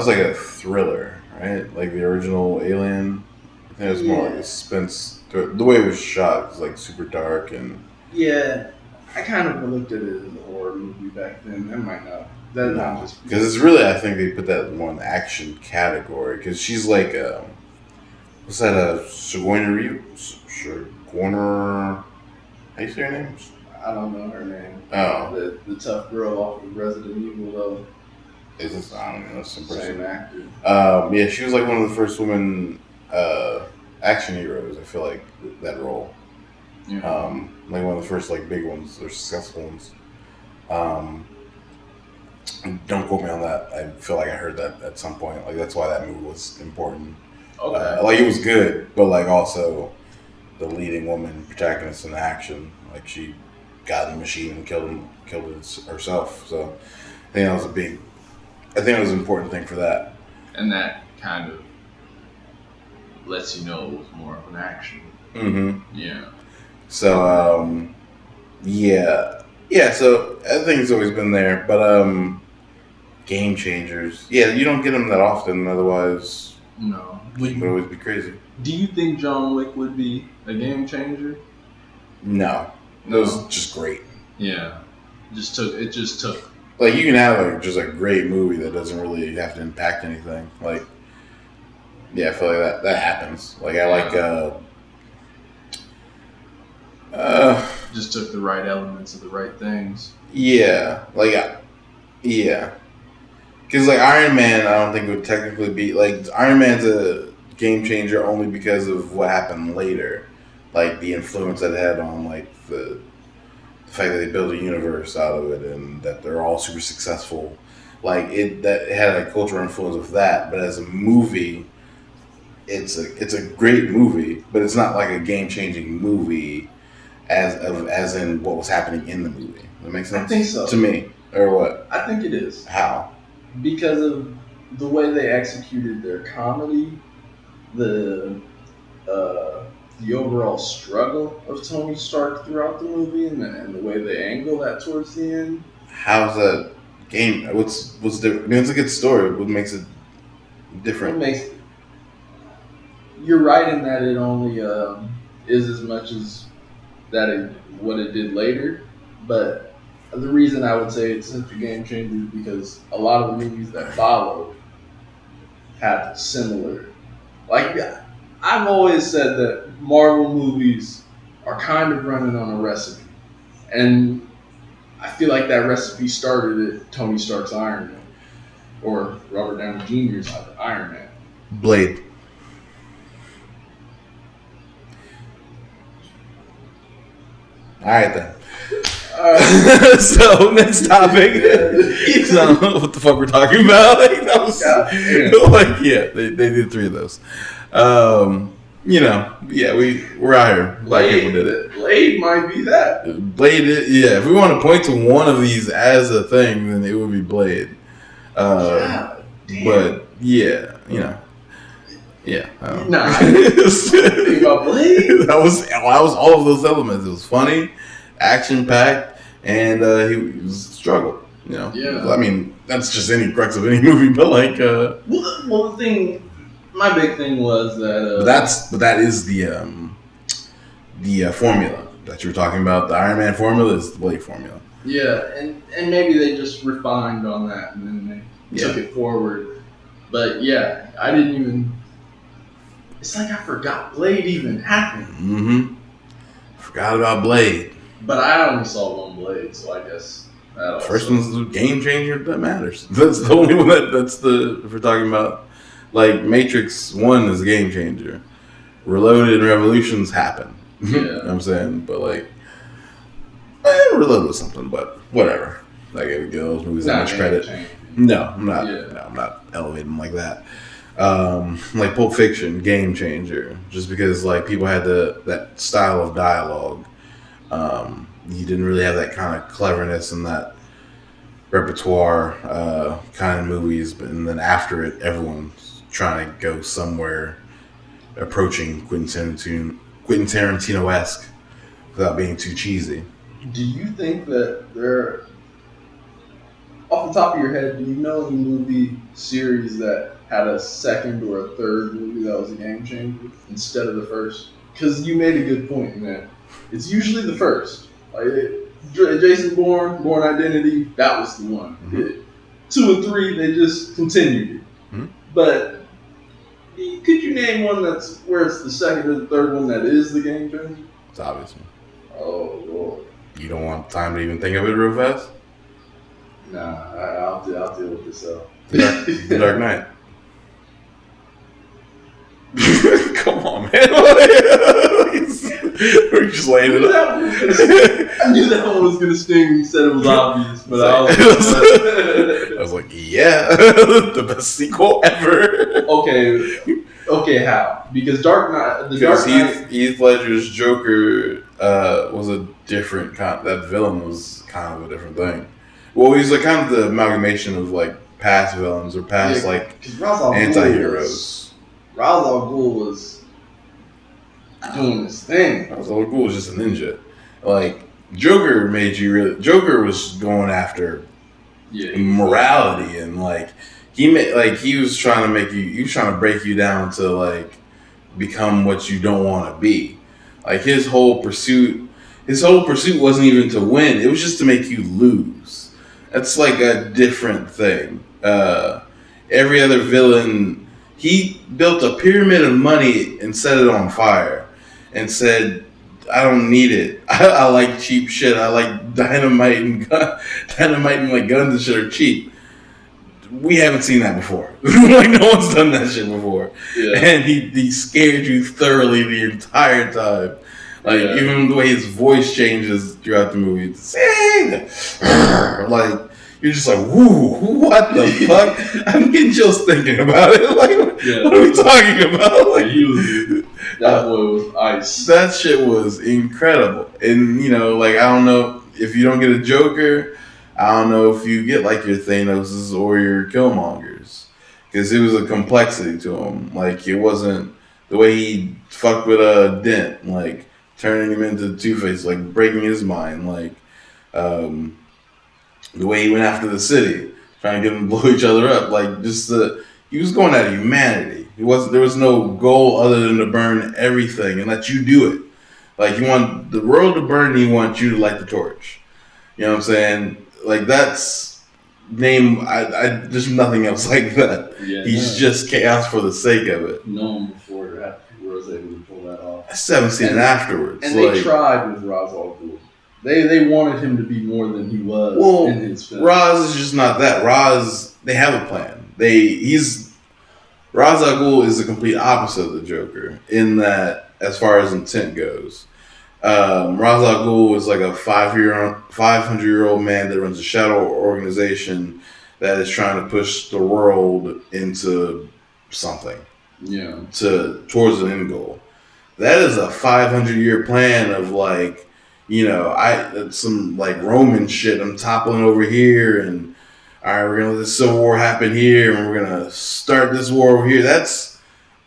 like a thriller, right? Like the original Alien. I think it was more like a suspense. The way it was shot was like super dark and. Yeah, I kind of looked at it as a horror movie back then. That might not. That No, just because it's really. I think they put that more in the action category. Because she's like, what's that? Sigourney Weaver. Sigourney. How you say her name? I don't know her name. Oh, The tough girl off of Resident Evil though. is this? I don't know. Some person. Same actor. Yeah, she was like one of the first women action heroes. I feel like that role. Yeah. Like one of the first like big ones or successful ones. Don't quote me on that. I feel like I heard that at some point. Like that's why that movie was important. Okay. Like it was good, but like also the leading woman protagonist in action. Like she got in the machine and killed it herself. So I think that was it was an important thing for that. And that kind of lets you know it was more of an action. Mm-hmm. Yeah. So yeah. So I think it's always been there, but game changers. Yeah, you don't get them that often. Otherwise, no, it would always be crazy. Do you think John Wick would be a game changer? No, it was just great. Yeah, it just took. Like you can have like just a great movie that doesn't really have to impact anything. Like, yeah, I feel like that happens. Like I like. Just took the right elements of the right things. Yeah, yeah. Because like Iron Man, I don't think would technically be like Iron Man's a game changer only because of what happened later, like the influence that it had on like the fact that they built a universe out of it and that they're all super successful. Like it had a cultural influence of that, but as a movie, it's a great movie, but it's not like a game changing movie. As in what was happening in the movie. That makes sense? I think so. To me. Or what? I think it is. How? Because of the way they executed their comedy, the overall struggle of Tony Stark throughout the movie, and the way they angle that towards the end. How's that game? What's different? I mean, it's a good story. What makes it different? You're right in that it only is as much as what it did later, but the reason I would say it's such a game changer is because a lot of the movies that followed have similar. Like I've always said that Marvel movies are kind of running on a recipe, and I feel like that recipe started at Tony Stark's Iron Man, or Robert Downey Jr.'s Iron Man. Blade. All right then. So next topic. So, what the fuck we're talking about? Like, that was, they did 3 of those. We're out here. Black people did it. Blade might be that. Blade, if we want to point to one of these as a thing, then it would be Blade. But yeah, Yeah. Nah. Think about Blade. That was all of those elements. It was funny, action packed, and he was struggled. Yeah. I mean, that's just any crux of any movie, but like. Well, the thing, my big thing was that. But that is the formula that you're talking about. The Iron Man formula is the Blade formula. Yeah, and maybe they just refined on that and then they took it forward. But yeah, I didn't even. It's like I forgot Blade even happened. Mm-hmm. Forgot about Blade. But I only saw one Blade, so I guess that first one's the game changer that matters. That's the only one if we're talking about, like, Matrix 1 is a game changer. Reloaded and Revolutions happen. Yeah. You know what I'm saying? But, like, Reloaded was something, but whatever. Like, I give those movies that much credit. No, I'm not. Yeah. No, I'm not elevating them like that. Like Pulp Fiction, game changer. Just because like people had that style of dialogue. You didn't really have that kind of cleverness and that repertoire kind of movies, but and then after it, everyone's trying to go somewhere approaching Quentin Tarantino-esque without being too cheesy. Do you think that there, off the top of your head, do you know the movie series that had a second or a third movie that was a game changer instead of the first? Because you made a good point in that it's usually the first. Like Jason Bourne, Bourne Identity, that was the one. Mm-hmm. 2 and 3, they just continued it. Mm-hmm. But could you name one that's where it's the second or the third one that is the game changer? It's obvious. Oh Lord! You don't want time to even think of it real fast? Nah, I'll deal with this out. The Dark Knight. Come on, man. We're just laying it up. I knew that one was going to sting when you said it was obvious, but I was like, yeah, the best sequel ever. Okay, how? Because Dark Knight... Heath Ledger's Joker was a different kind... That villain was kind of a different thing. Well, he's like kind of the amalgamation of like past villains or past anti-heroes. Ra's al Ghul was doing this thing. Ra's al Ghul was just a ninja. Like Joker Joker was going after morality and like he was trying to make you. He was trying to break you down to like become what you don't want to be. Like his whole pursuit wasn't even to win. It was just to make you lose. That's like a different thing. Every other villain. He built a pyramid of money and set it on fire and said, I don't need it. I like cheap shit. I like dynamite and like guns and shit are cheap. We haven't seen that before. Like no one's done that shit before. Yeah. And he scared you thoroughly the entire time. Like even the way his voice changes throughout the movie. Sing! Like you're just like, woo, what the fuck? I'm getting chills thinking about it. Like, what are we talking about? Like, that boy was ice. That shit was incredible. And, you know, like, I don't know if you don't get a Joker, I don't know if you get, like, your Thanoses or your Killmongers. Because it was a complexity to him. Like, it wasn't the way he fucked with Dent, like, turning him into Two-Face, like, breaking his mind, like, the way he went after the city, trying to get them to blow each other up, like he was going at humanity. There was no goal other than to burn everything and let you do it. Like you want the world to burn, and he wants you to light the torch. You know what I'm saying? Like that's there's nothing else like that. Yeah, he's just chaos for the sake of it. No one before that was able to pull that off. I haven't seen it afterwards. And they tried with Ra's al Ghul. They wanted him to be more than he was in his film. Ra's is just not that. They have a plan. Ra's al Ghul is the complete opposite of the Joker in that, as far as intent goes. Ra's al Ghul is like a 500-year-old man that runs a shadow organization that is trying to push the world into something. Yeah. Towards an end goal. That is a 500-year plan of like, you know, some like Roman shit. I'm toppling over here, and all right, we're gonna let the Civil War happen here, and we're gonna start this war over here. That's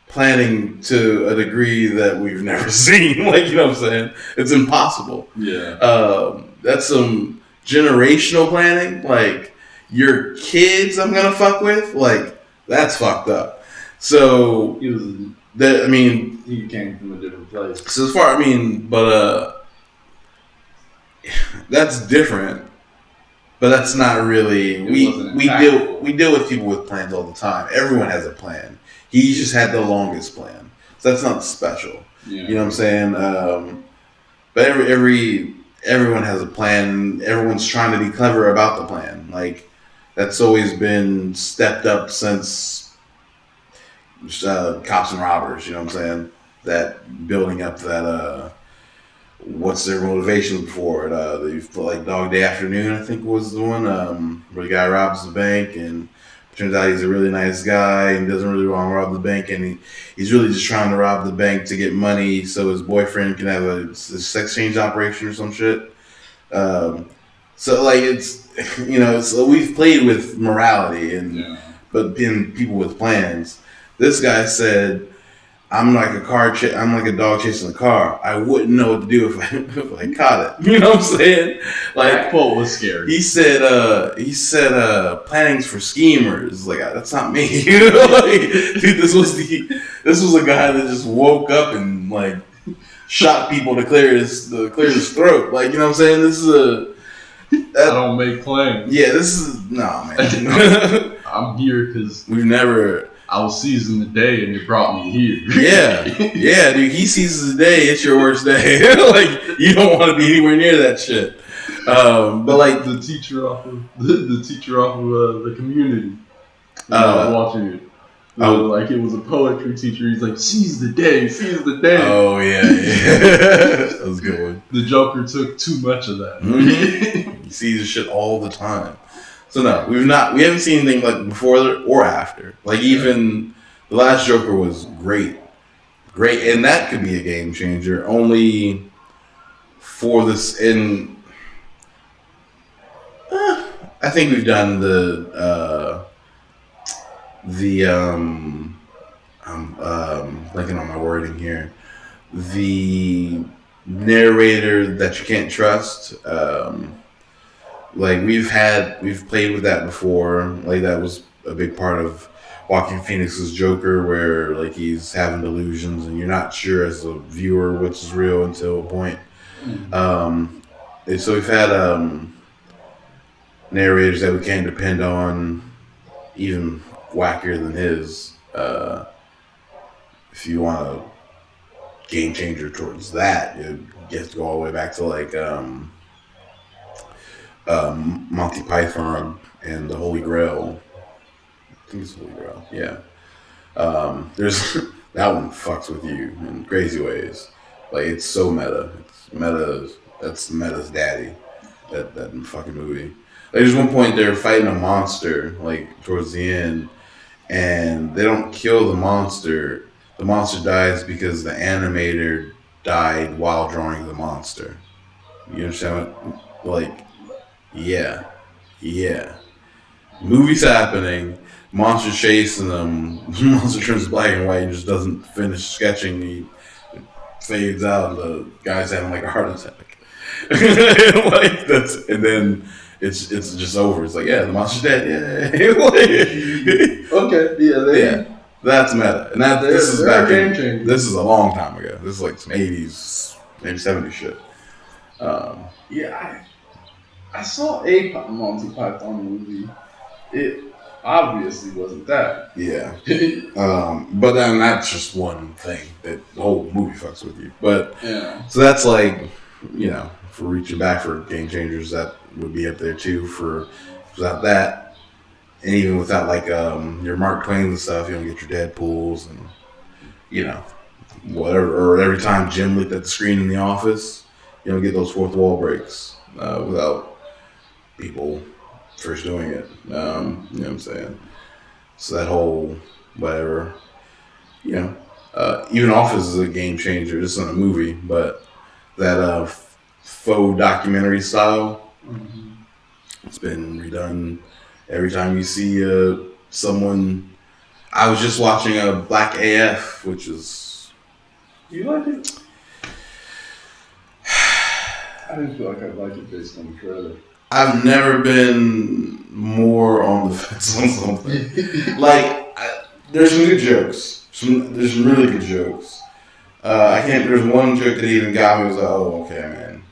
planning to a degree that we've never seen. Like, you know what I'm saying? It's impossible. Yeah. That's some generational planning. Like your kids, I'm gonna fuck with. Like that's fucked up. So he came from a different place. So that's different, but that's not really. We deal with people with plans all the time. Everyone has a plan. He just had the longest plan, so that's not special. Yeah. You know what I'm saying? But everyone has a plan. Everyone's trying to be clever about the plan. Like that's always been stepped up since Cops and Robbers. You know what I'm saying? That building up that. what's their motivations before it. Like Dog Day Afternoon, I think was the one where the guy robs the bank and turns out he's a really nice guy and doesn't really want to rob the bank, and he's really just trying to rob the bank to get money so his boyfriend can have a sex change operation or some shit. So like it's so we've played with morality but being people with plans. This guy said, I'm like I'm like a dog chasing a car. I wouldn't know what to do if I caught it. You know what I'm saying? Like, that quote was scary. He said planning's for schemers. Like, that's not me. Like, dude, this was a guy that just woke up and like shot people to clear his throat. Like, you know what I'm saying? This is I don't make plans. Yeah, this is man. I'm here because we've never. I was seizing the day and it brought me here. Yeah, dude. He seizes the day. It's your worst day. Like, you don't want to be anywhere near that shit. But like the teacher off of the Community. I was watching it. Like it was a poetry teacher. He's like, seize the day. Oh yeah. That was a good one. The Joker took too much of that. Mm-hmm. He sees this shit all the time. So no, we haven't seen anything like before or after. Like even the last Joker was great, and that could be a game changer. Only for this, and I think we've done I'm blanking on my wording here. The narrator that you can't trust. Like we've played with that before. Like that was a big part of Joaquin Phoenix's Joker, where like he's having delusions and you're not sure as a viewer which is real until a point. And so we've had narrators that we can't depend on, even wackier than his. If you want a game changer towards that, you have to go all the way back to like Monty Python and the Holy Grail. I think it's Holy Grail. Yeah. There's that one fucks with you in crazy ways. Like it's so meta. It's meta. That's meta's daddy. That fucking movie. Like there's one point they're fighting a monster like towards the end, and they don't kill the monster. The monster dies because the animator died while drawing the monster. You understand what? Like. Yeah. Movie's happening. Monster chasing them. Monster turns black and white and just doesn't finish sketching. He fades out, and the guy's having like a heart attack. Like that's, and then it's just over. It's like, yeah, the monster's dead. Yeah. Okay. Yeah. That's meta, and this is a long time ago. This is like some 80s, maybe 70s shit. I saw a Monty Python movie. It obviously wasn't that. Yeah. But then that's just one thing that the whole movie fucks with you. But yeah. So that's like, for reaching back for game changers, that would be up there too. For without that, and even without like your Mark Twain and stuff, you don't get your Deadpools and whatever. Or every time Jim looked at the screen in the office, you don't get those fourth wall breaks without people first doing it. You know what I'm saying? So that whole whatever, even Office is a game changer. This isn't a movie, but that faux documentary style, it's been redone every time you see someone. I was just watching Black AF, which is. You like it? I didn't feel like I'd like it based on the trailer. I've never been more on the fence on something. There's some good jokes. There's some really good jokes. There's one joke that even got me. Was like, oh, okay, man.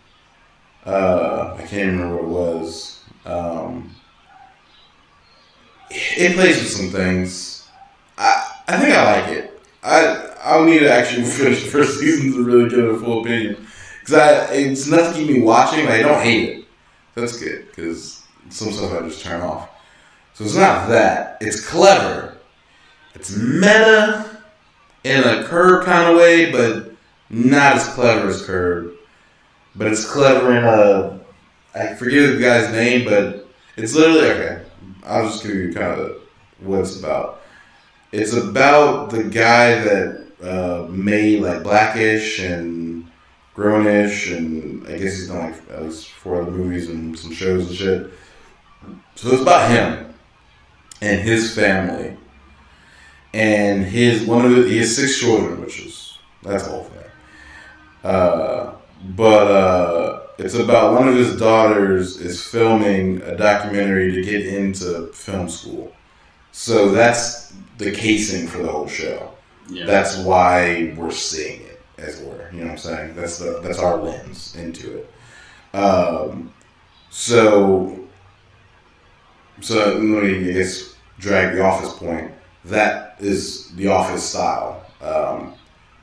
I can't remember what it was. It plays with some things. I think I like it. I'll need to actually finish the first season to really get a full opinion. Because it's enough to keep me watching, but I don't hate it. That's good, because some stuff I just turn off. So it's not that. It's clever. It's meta in a Curb kind of way, but not as clever as Curb. but it's clever in a. I forget the guy's name, but it's literally okay. I'll just give you kind of what it's about. It's about the guy that made like Blackish and Grownish, and I guess he's done like at least 4 other movies and some shows and shit. So it's about him and his family, and he has 6 children, that's the whole thing. But it's about one of his daughters is filming a documentary to get into film school. So that's the casing for the whole show. Yeah. That's why we're seeing it, as it were. You know what I'm saying? That's our lens into it. So let me, I guess, drag the Office point. That is the Office style.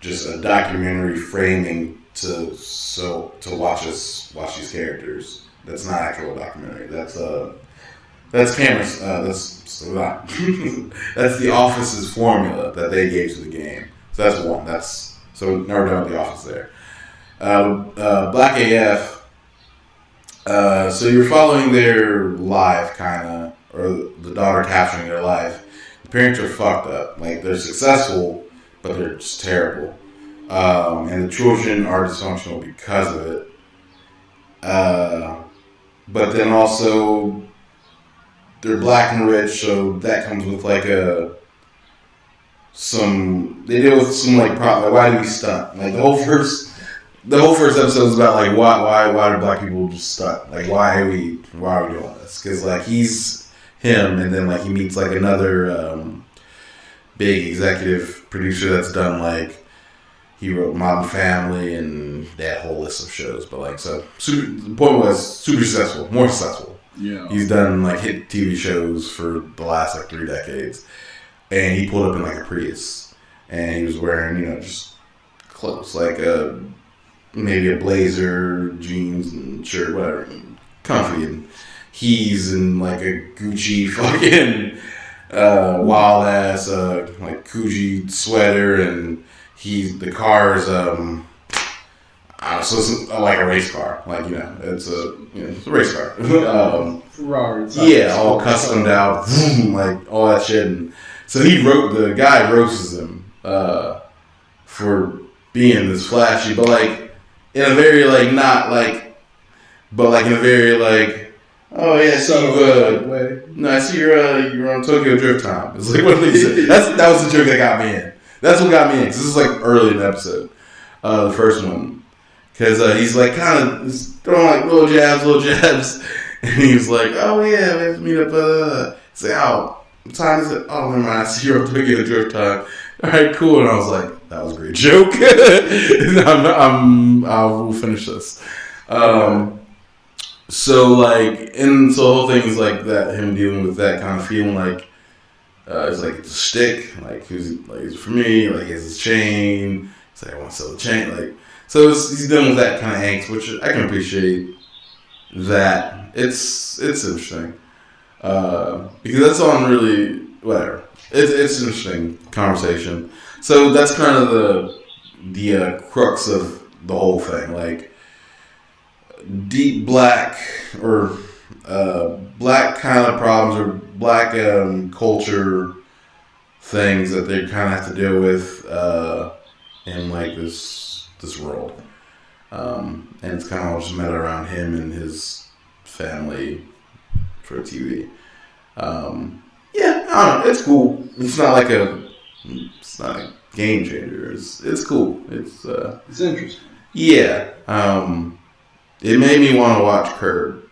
Just a documentary framing to watch these characters. That's not actual documentary. That's cameras. That's the Office's formula that they gave to the game. So that's one. So now we're done with the Office there. Black AF. So you're following their life, kind of, or the daughter capturing their life. The parents are fucked up. Like, they're successful, but they're just terrible. And the children are dysfunctional because of it. But then also, they're black and rich, so that comes with like they deal with some like problem. Like, why do we stunt? Like the whole first episode is about like why do black people just stunt? Like why are we doing this? Because like he's him, and then like he meets like another big executive producer that's done like he wrote Modern Family and that whole list of shows. But like the point was super successful, more successful. Yeah, he's done like hit TV shows for the last like 3 decades, and he pulled up in like a Prius, and he was wearing just clothes like maybe a blazer, jeans, and shirt, whatever, comfy, and he's in like a Gucci fucking wild ass like Gucci sweater, and the car's so it's like a race car, like it's a race car. Ferrari. Yeah, all customed out, like all that shit. And so the guy roasts him for being this flashy, but like in a very like not like, but like in a very like, oh yeah, so no, I see you're on Tokyo Drift Time. It's like what they said. That was the joke that got me in. That's what got me in, because this is like early in the episode, the first one. Because he's like kind of throwing like little jabs. And he was like, oh yeah, we have to meet up. Say, oh, what time is it? Oh, never mind, I see you're on Tokyo Drift Time. All right, cool. And I was like, that was a great joke. We'll finish this. So like, and so the whole thing is like that, him dealing with that kind of feeling like, it's like it's a stick, like who's like it's for me, like he has his chain. He's like, I want to sell the chain, like so. He's dealing with that kind of angst, which I can appreciate. That it's interesting because that's on really whatever. It's an interesting conversation. So that's kind of the crux of the whole thing, like deep black or black kind of problems or black culture things that they kind of have to deal with in like this world, and it's kind of all just meta around him and his family for TV. Yeah, I don't know. It's cool. It's not a game changer. It's cool. It's interesting. Yeah. It made me want to watch Curb.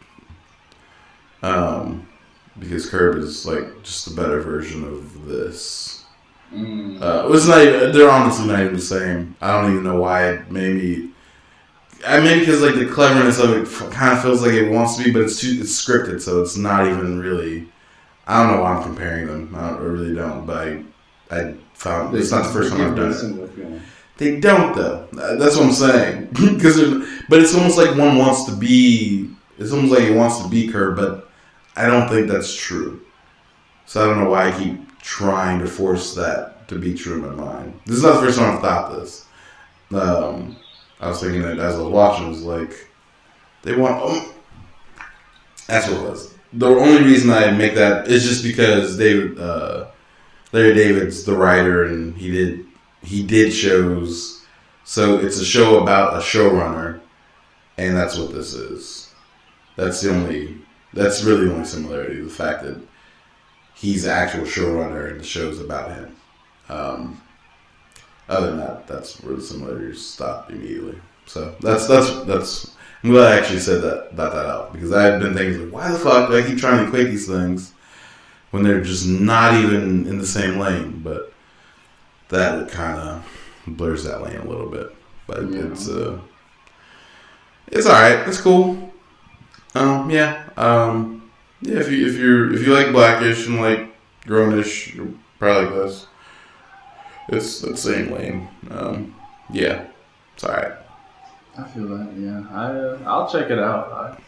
Because Curb is like just a better version of this. It's not even, they're honestly not even the same. I don't even know why it made me. Maybe because like the cleverness of it kind of feels like it wants to be, but it's scripted, so it's not even really. I don't know why I'm comparing them. I really don't. But I found it's not the first time I've done it. They don't though. That's what I'm saying. But it's almost like one wants to be. It's almost like it wants to be Curb, but I don't think that's true. So I don't know why I keep trying to force that to be true in my mind. This is not the first time I've thought this. I was thinking that as I was watching, it was like, They want. That's what it was. The only reason I make that is just because Larry David's the writer, and he did shows. So it's a show about a showrunner, and that's what this is. That's really the only similarity. The fact that he's the actual showrunner and the show's about him. Other than that, that's where the similarities stop immediately. So that's. I'm glad I actually said that out, because I had been thinking, like, why the fuck do I keep trying to equate these things when they're just not even in the same lane? But that kind of blurs that lane a little bit. But it's all right. It's cool. Yeah. If you like Blackish and like Grownish, you'll probably like this. It's the same lane. Yeah, it's all right. I feel that. Yeah, I'll check it out.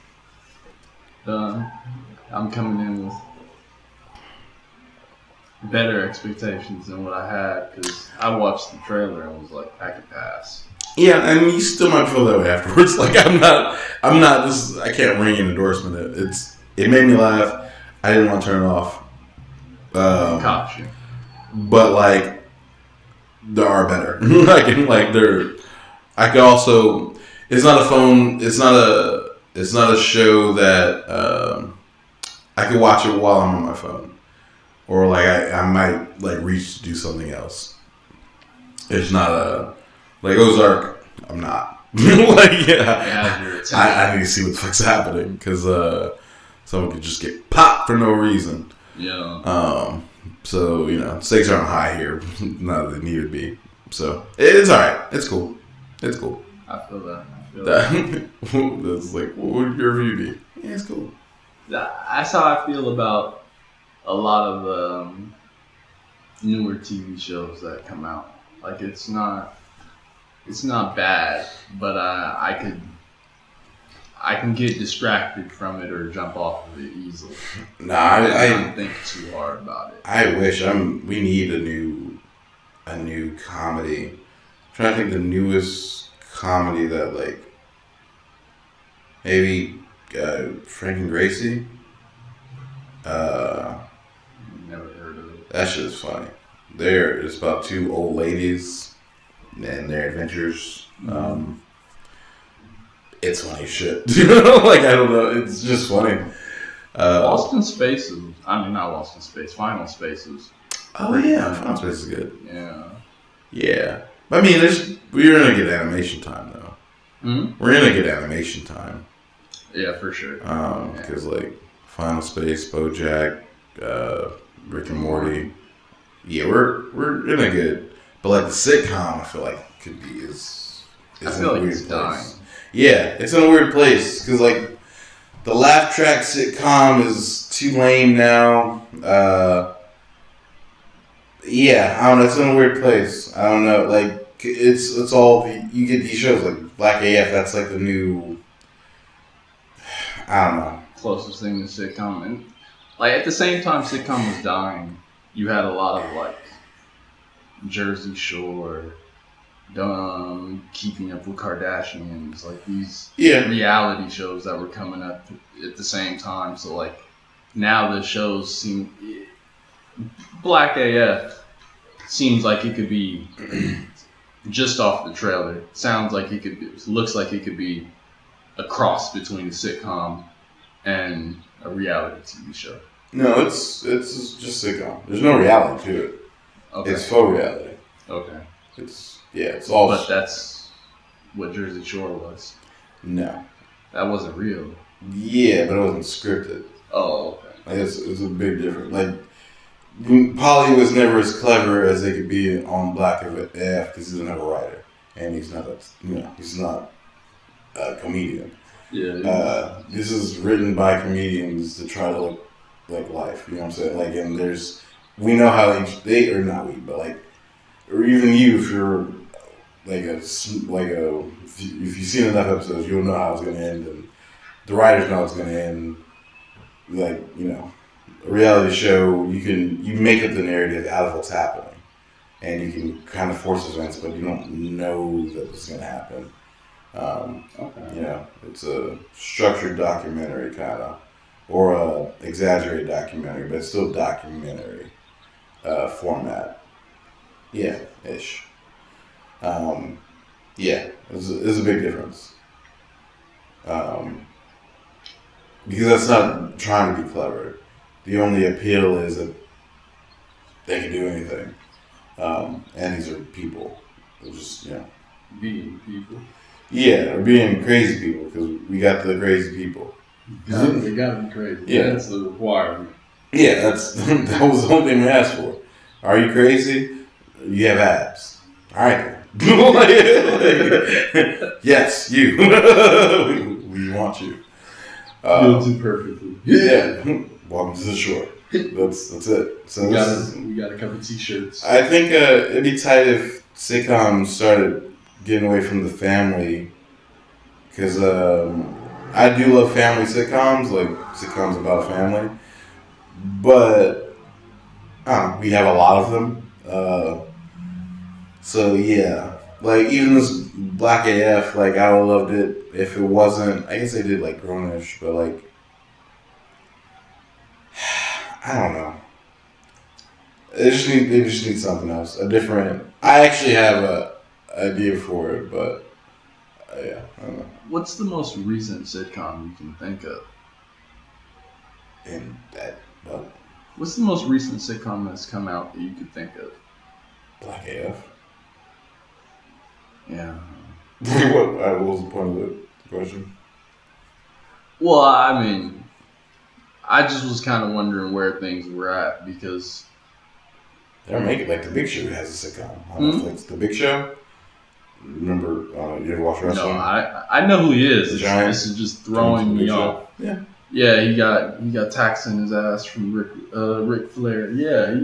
I'm coming in with better expectations than what I had, because I watched the trailer and was like, I could pass. Yeah, and you still might feel that way afterwards. Like I'm not. I can't ring an endorsement. It made me laugh. I didn't want to turn it off. Caught you. But like, there are better. I could also. It's not a phone. It's not a show that I could watch it while I'm on my phone, or like I might like reach to do something else. It's not like Ozark. I'm not like I need to see what the fuck's happening, because someone could just get popped for no reason. Yeah. So stakes aren't high here. Not that they need to be. So it's all right. It's cool. It's cool. I feel that. That's like, what would your review be? Yeah, it's cool. That's how I feel about a lot of the newer TV shows that come out. Like, it's not bad, but I can get distracted from it or jump off of it easily. Nah, I don't think too hard about it. I wish we need a new comedy. I'm trying to think the newest comedy that, like, maybe Frank and Gracie. Never heard of it. That shit is funny. It's about two old ladies and their adventures. It's funny as shit. Like, I don't know. It's just funny. Lost in Spaces. I mean, not Lost in Space. Final Spaces. Oh, yeah. Final Space is good. Yeah. Yeah. I mean, we're going to get animation time, though. Mm-hmm. We're going to get animation time. Yeah, for sure. Because, like, Final Space, BoJack, Rick and Morty. Yeah, we're in a good... But, like, the sitcom, I feel like, could be is I feel like it's dying. Yeah, it's in a weird place. Because, like, the laugh track sitcom is too lame now. Yeah, I don't know. It's in a weird place. I don't know. Like, it's all... You get these shows, like Black AF, that's, like, the new... I don't know. Closest thing to sitcom. And, like, at the same time sitcom was dying, you had a lot of, like, Jersey Shore, Keeping Up with Kardashians, like these reality shows that were coming up at the same time. So, like, now the shows seem... Black AF seems like it could be, just off the trailer, sounds like it could be, looks like it could be a cross between a sitcom and a reality TV show. No, it's just sitcom. There's no reality to it. Okay. It's faux reality. Okay. It's all... But that's what Jersey Shore was. No. That wasn't real. Yeah, but it wasn't scripted. Oh, okay. Like, it's a big difference. Like, Polly was never as clever as they could be on Black AF because he's not a writer. And he's not a comedian. Yeah. This is written by comedians to try to look like life. You know what I'm saying? Like, and we know how or even you, if you're if you've seen enough episodes, you'll know how it's going to end, and the writers know it's going to end. Like, a reality show, you make up the narrative out of what's happening, and you can kind of force events, but you don't know that it's going to happen. Okay. It's a structured documentary kind of, or a exaggerated documentary, but it's still documentary format. Yeah, ish. It's a big difference. Because that's not trying to be clever. The only appeal is that they can do anything. And these are people. They're just, being people. Yeah, or being crazy people, because we got the crazy people. They gotta be crazy. Yeah. That's the requirement. Yeah, that was the only thing we asked for. Are you crazy? You have abs. Alright. Yes, you. We want you. You'll do perfectly. Yeah. Welcome to the shore. That's it. So we got a couple t-shirts. I think it'd be tight if sitcoms started getting away from the family, because I do love family sitcoms, like sitcoms about family, but we have a lot of them. So yeah, like even this Black AF, like I would have loved it if it wasn't. I guess they did like Grownish, but like I don't know. They just need something else, a different. I actually have a idea for it, but yeah, I don't know. What's the most recent sitcom you can think of? And that, what's the most recent sitcom that's come out that you could think of? Black AF. Yeah. What was the point of the question? Well, I mean, I just was kind of wondering where things were at, because they're making, like, The Big Show has a sitcom on Netflix. The Big Show. Remember, you ever watch wrestling? No, I know who he is. This is just throwing me off. Yeah. Yeah, he got tax in his ass from Ric Flair. Yeah.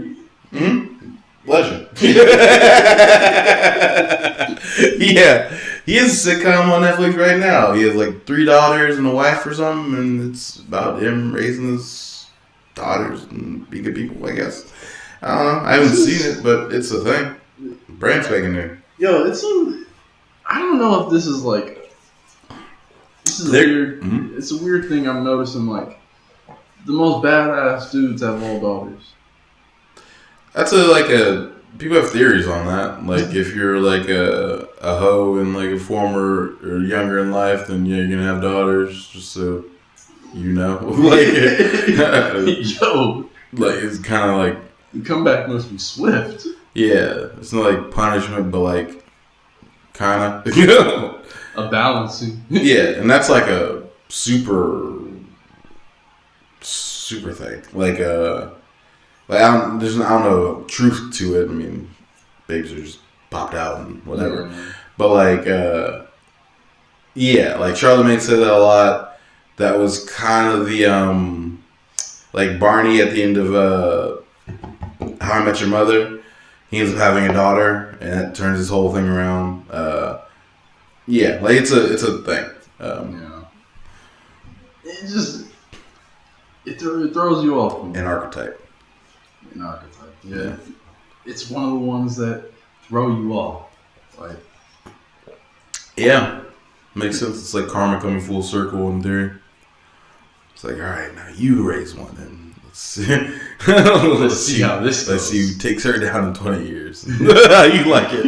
Legend. Yeah. He has a sitcom on Netflix right now. He has like 3 daughters and a wife or something, and it's about him raising his daughters and be good people, I guess. I don't know. I haven't seen it, but it's a thing. Brand spanking new. Yo, I don't know if this is like. This is weird. Mm-hmm. It's a weird thing I'm noticing. Like, the most badass dudes have all daughters. That's people have theories on that. Like, if you're like a hoe and like a former or younger in life, then yeah, you're gonna have daughters. Just so you know, like, yo, like it's kind of like the comeback must be swift. Yeah, it's not like punishment, but like kind of, you know, a balancing. Yeah, and that's like a super thing. Like I don't know truth to it. I mean, babes are just popped out and whatever. Mm-hmm. But like, yeah, like Charlamagne said that a lot. That was kind of the like Barney at the end of How I Met Your Mother. He ends up having a daughter, and it turns his whole thing around. Yeah, like it's a thing. Yeah. It throws you off. An archetype. Yeah. It's one of the ones that throw you off. Like. Yeah, makes sense. It's like karma coming full circle in theory. It's like, all right, now you raise one, and let's see how this goes. Let's see who takes her down in 20 years. You like it?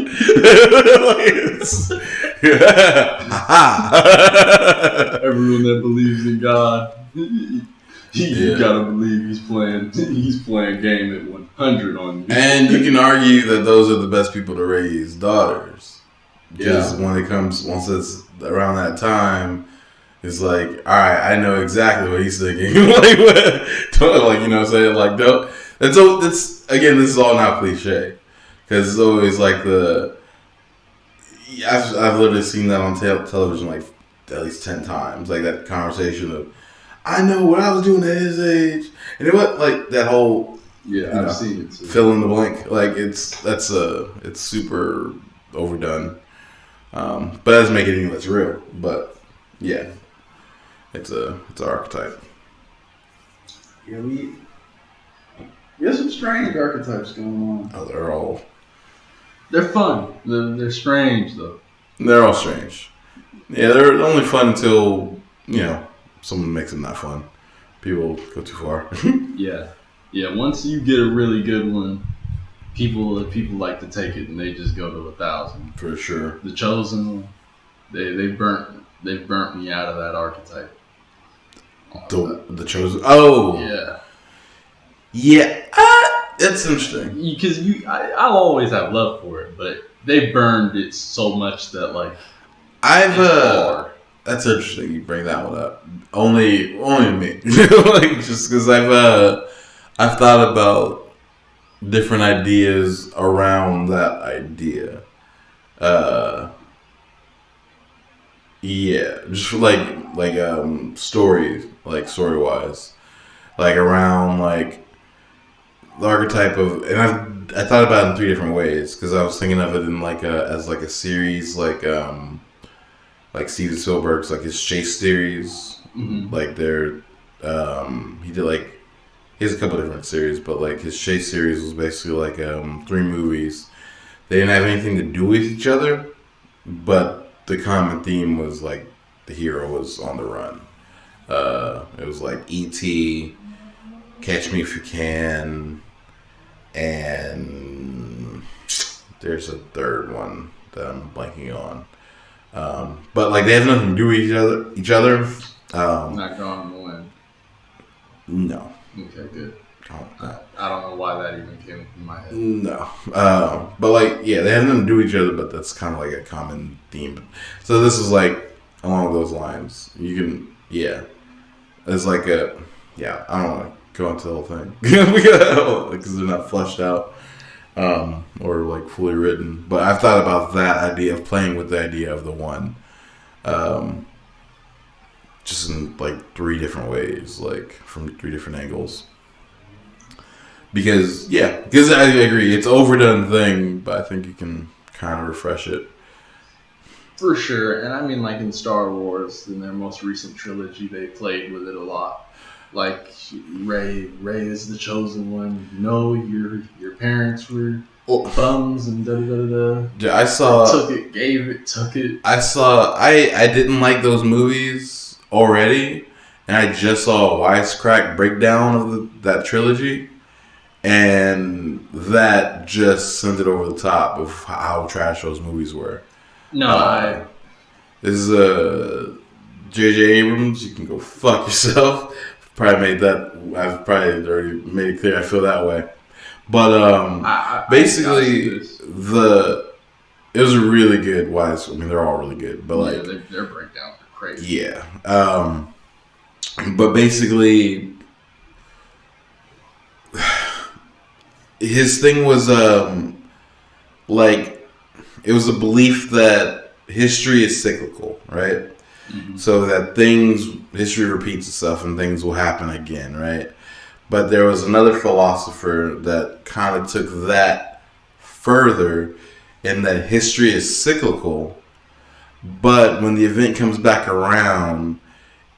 Everyone that believes in God, you gotta believe he's playing game at 100 on you. And you can argue that those are the best people to raise daughters. Because once it's around that time, it's like, all right, I know exactly what he's thinking. Like, you know what I'm saying? Like, don't. That's again, this is all now cliche, because it's always like I've literally seen that on television like at least 10 times, like that conversation of, I know what I was doing at his age, and what like that whole I've seen it too. Fill in the blank, like it's super overdone. But that doesn't make it any less real. But yeah, it's an archetype. Yeah, we have some strange archetypes going on. Oh, they're fun. They're strange though. They're all strange. Yeah, they're only fun until, someone makes them not fun. People go too far. Yeah. Once you get a really good one, people like to take it and they just go to 1,000. For sure. The Chosen, they burnt me out of that archetype. The Chosen. Oh. Yeah. Yeah. That's interesting. Because I'll always have love for it, but they burned it so much that that's interesting. You bring that one up. Only me. Just because I've thought about different ideas around that idea. Yeah, just story wise, around the archetype of, and I thought about it in 3 different ways because I was thinking of it in as a series like Steven Spielberg's his Chase series, they're he did he has a couple different series, but his Chase series was basically 3 movies. They didn't have anything to do with each other, but the common theme was the hero was on the run. It was E.T., Catch Me If You Can, and there's a third one that I'm blanking on. But they have nothing to do with each other. Not Gone in the Wind. No. Okay, good. I don't know why that even came up in my head. No. But they have nothing to do with each other, but that's kind of a common theme. So this is along those lines. You can, it's I don't want to go into the whole thing because they're not fleshed out or fully written. But I've thought about that idea of playing with the idea of the one, just in 3 different ways, from 3 different angles. Because I agree, it's an overdone thing, but I think you can kind of refresh it. For sure, and I mean, in Star Wars, in their most recent trilogy, they played with it a lot. Rey is the chosen one. No, your parents were bums and da da da da. I saw. Took it, gave it, took it. I saw. I didn't like those movies already, and I just saw a wisecrack breakdown of that trilogy. And that just sent it over the top of how trash those movies were. No, this is J.J. Abrams. You can go fuck yourself. I've probably already made it clear I feel that way. But basically, it was a really good wise. I mean, they're all really good, but their breakdowns are crazy. Yeah. But basically, his thing was it was a belief that history is cyclical, right? Mm-hmm. So that history repeats itself and things will happen again, right? But there was another philosopher that kind of took that further in that history is cyclical, but when the event comes back around,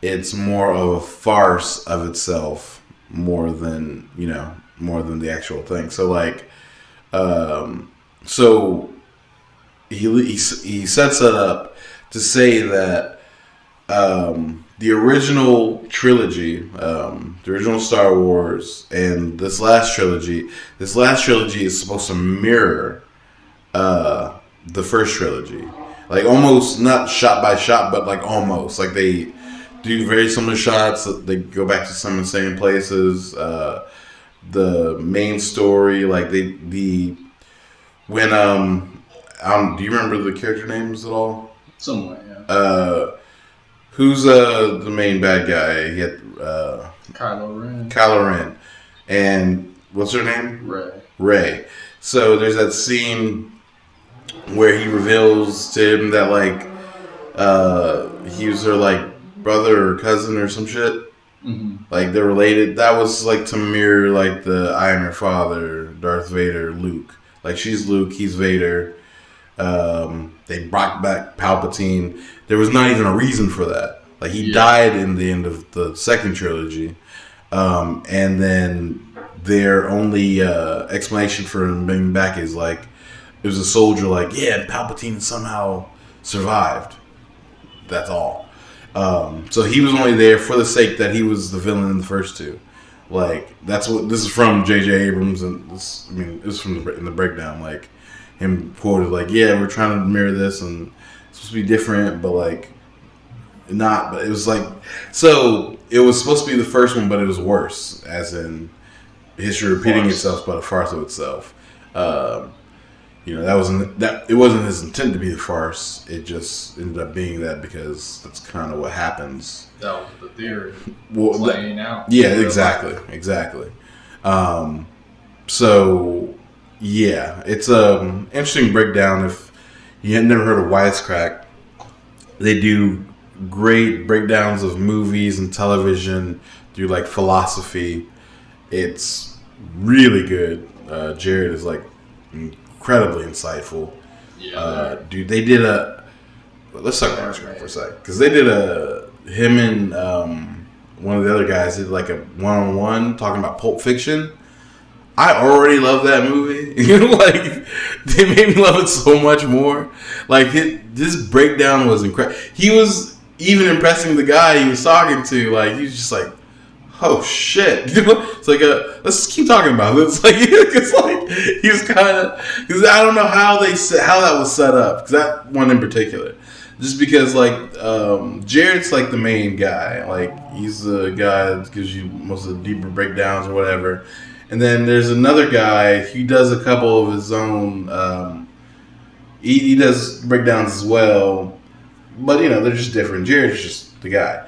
it's more of a farce of itself more than the actual thing. So so he sets it up to say that the original trilogy, the original Star Wars, and this last trilogy is supposed to mirror the first trilogy, almost not shot by shot, but almost they do very similar shots. They go back to some of the same places. The main story, do you remember the character names at all? Somewhat, yeah. Who's the main bad guy? He had Kylo Ren, and what's her name? Rey. So there's that scene where he reveals to him that he was her brother or cousin or some shit. Mm-hmm. They're related. That was to mirror the I am your father, Darth Vader, Luke. She's Luke, he's Vader. They brought back Palpatine. There was not even a reason for that. He died in the end of the second trilogy, and then their only explanation for him being back is it was a soldier. Palpatine somehow survived. that's all. So he was only there for the sake that he was the villain in the first two. Like, that's what this is from J.J. Abrams, and this is from in the breakdown. Like, him quoted like, "Yeah, we're trying to mirror this, and it's supposed to be different, but like, not." But it was like, so it was supposed to be the first one, but it was worse, as in history repeating itself, but a farce of itself. It wasn't his intent to be the farce. It just ended up being that because that's kind of what happens. That was the theory. Playing out. Yeah, exactly. So, yeah, it's an interesting breakdown. If you had never heard of Wisecrack, they do great breakdowns of movies and television through like philosophy. It's really good. Jared is like incredibly insightful. Yeah, dude, they did let's talk about Wisecrack for a sec, because they did him and one of the other guys did like a one-on-one talking about Pulp Fiction. I already love that movie. Like, they made me love it so much more. Like, this breakdown was incredible. He was even impressing the guy he was talking to. Like, he was just like, oh shit. It's like, let's just keep talking about it. It's like he was kind of, because I don't know how that was set up, because that one in particular. Just because, like, Jared's, like, the main guy. Like, he's the guy that gives you most of the deeper breakdowns or whatever. And then there's another guy, he does a couple of his own, he does breakdowns as well. But, they're just different. Jared's just the guy.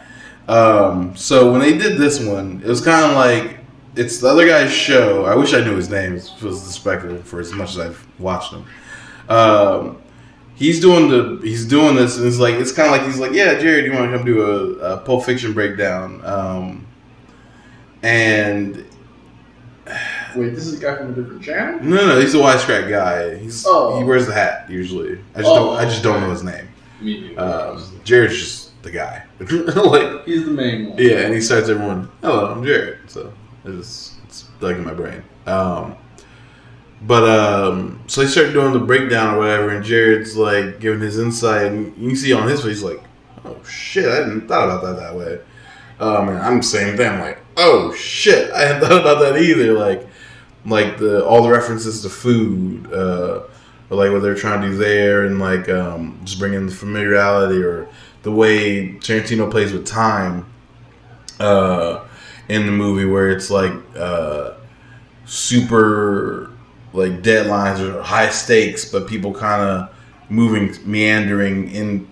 So when they did this one, it was kind of like, it's the other guy's show. I wish I knew his name. It feels disrespectful for as much as I've watched him. He's doing this, and it's kind of like, he's like, yeah, Jared, you want to come do a Pulp Fiction breakdown? And wait, this is a guy from a different channel? No, he's a Wisecrack guy. He wears the hat usually. I just don't know his name. Jared's just the guy. Like, he's the main one. Yeah, and he starts everyone, "Hello, I'm Jared." So it's stuck in my brain. So they start doing the breakdown or whatever, and Jared's like giving his insight, and you can see on his face like, "Oh shit, I hadn't thought about that way." And I'm the same thing. I'm like, "Oh shit, I hadn't thought about that either." Like all the references to food, or like what they're trying to do there, and like just bringing the familiarity or the way Tarantino plays with time in the movie, where it's like super like deadlines or high stakes, but people kind of meandering in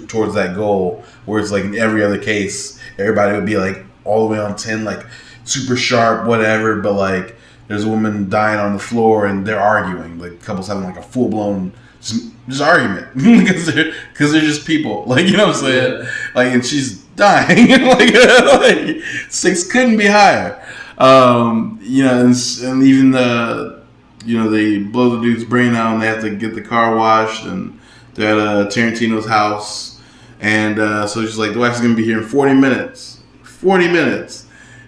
towards that goal. Where it's like in every other case, everybody would be like all the way on 10, like super sharp, whatever. But like there's a woman dying on the floor and they're arguing. Like couples having like a full blown just argument because they're just people. Like, you know what I'm saying? Yeah. Like, and she's dying. like 6 couldn't be higher. And even they blow the dude's brain out and they have to get the car washed, and they're at Tarantino's house, and so she's like, the wife's gonna be here in 40 minutes,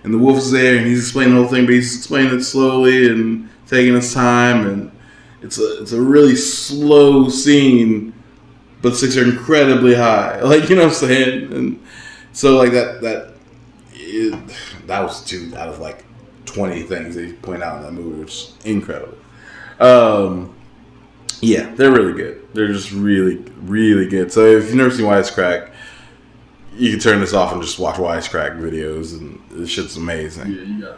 and the wolf's there, and he's explaining the whole thing, but he's explaining it slowly and taking his time, and it's a really slow scene, but stakes are incredibly high, like, you know what I'm saying? And so like that was 2 out of like 20 things they point out in that movie, which is incredible. Yeah, they're really good. They're just really, really good. So if you've never seen Wisecrack, you can turn this off and just watch Wisecrack videos, and this shit's amazing. Yeah,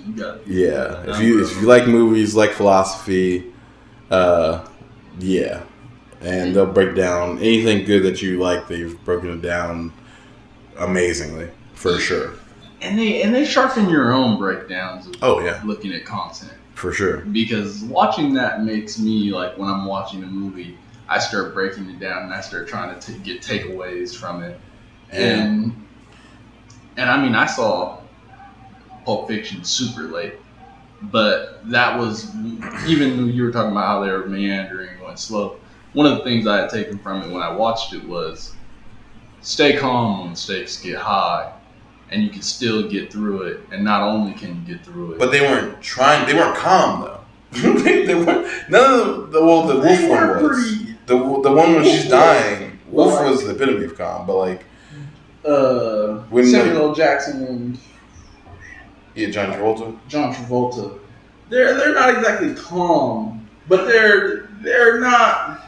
you got. Yeah, if you like movies, like philosophy, yeah, and they'll break down anything good that you like. They've broken it down amazingly, for sure. And they sharpen your own breakdowns of looking at content. For sure. Because watching that makes me, like, when I'm watching a movie, I start breaking it down and I start trying to get takeaways from it. Yeah. And I mean, I saw Pulp Fiction super late, but that was, even you were talking about how they were meandering and going slow, one of the things I had taken from it when I watched it was stay calm when the stakes get high. And you can still get through it, and not only can you get through it, but they weren't calm though. they weren't. None of the wolf one was. The one when she's dying Wolf was the epitome of calm, but like when Samuel L. Jackson and John Travolta, they're not exactly calm, but they're not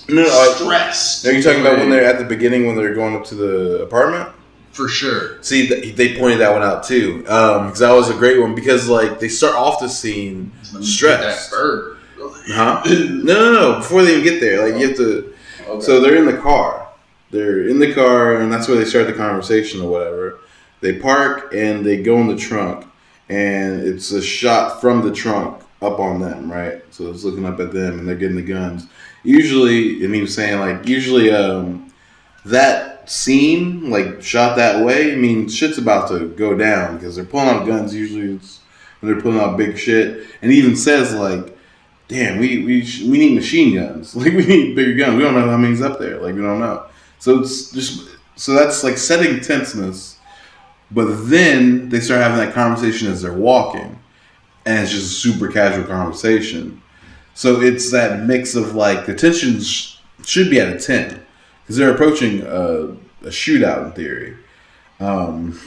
stressed. Are you talking about when they're at the beginning when they're going up to the apartment? For sure. See, they pointed that one out too, because that was a great one. Because like they start off the scene stressed. That bird. Huh? No. Before they even get there, like you have to. Okay. So they're in the car. And that's where they start the conversation or whatever. They park and they go in the trunk, and it's a shot from the trunk up on them, right? So it's looking up at them, and they're getting the guns. Usually, and he was saying like that scene like shot that way. I mean, shit's about to go down because they're pulling out guns. Usually, it's when they're pulling out big shit, and he even says like, "Damn, we need machine guns. Like we need bigger guns. We don't know how many's up there. Like we don't know." So it's just that's like setting tenseness. But then they start having that conversation as they're walking, and it's just a super casual conversation. So it's that mix of like the tension should be at a 10 because they're approaching a shootout in theory, and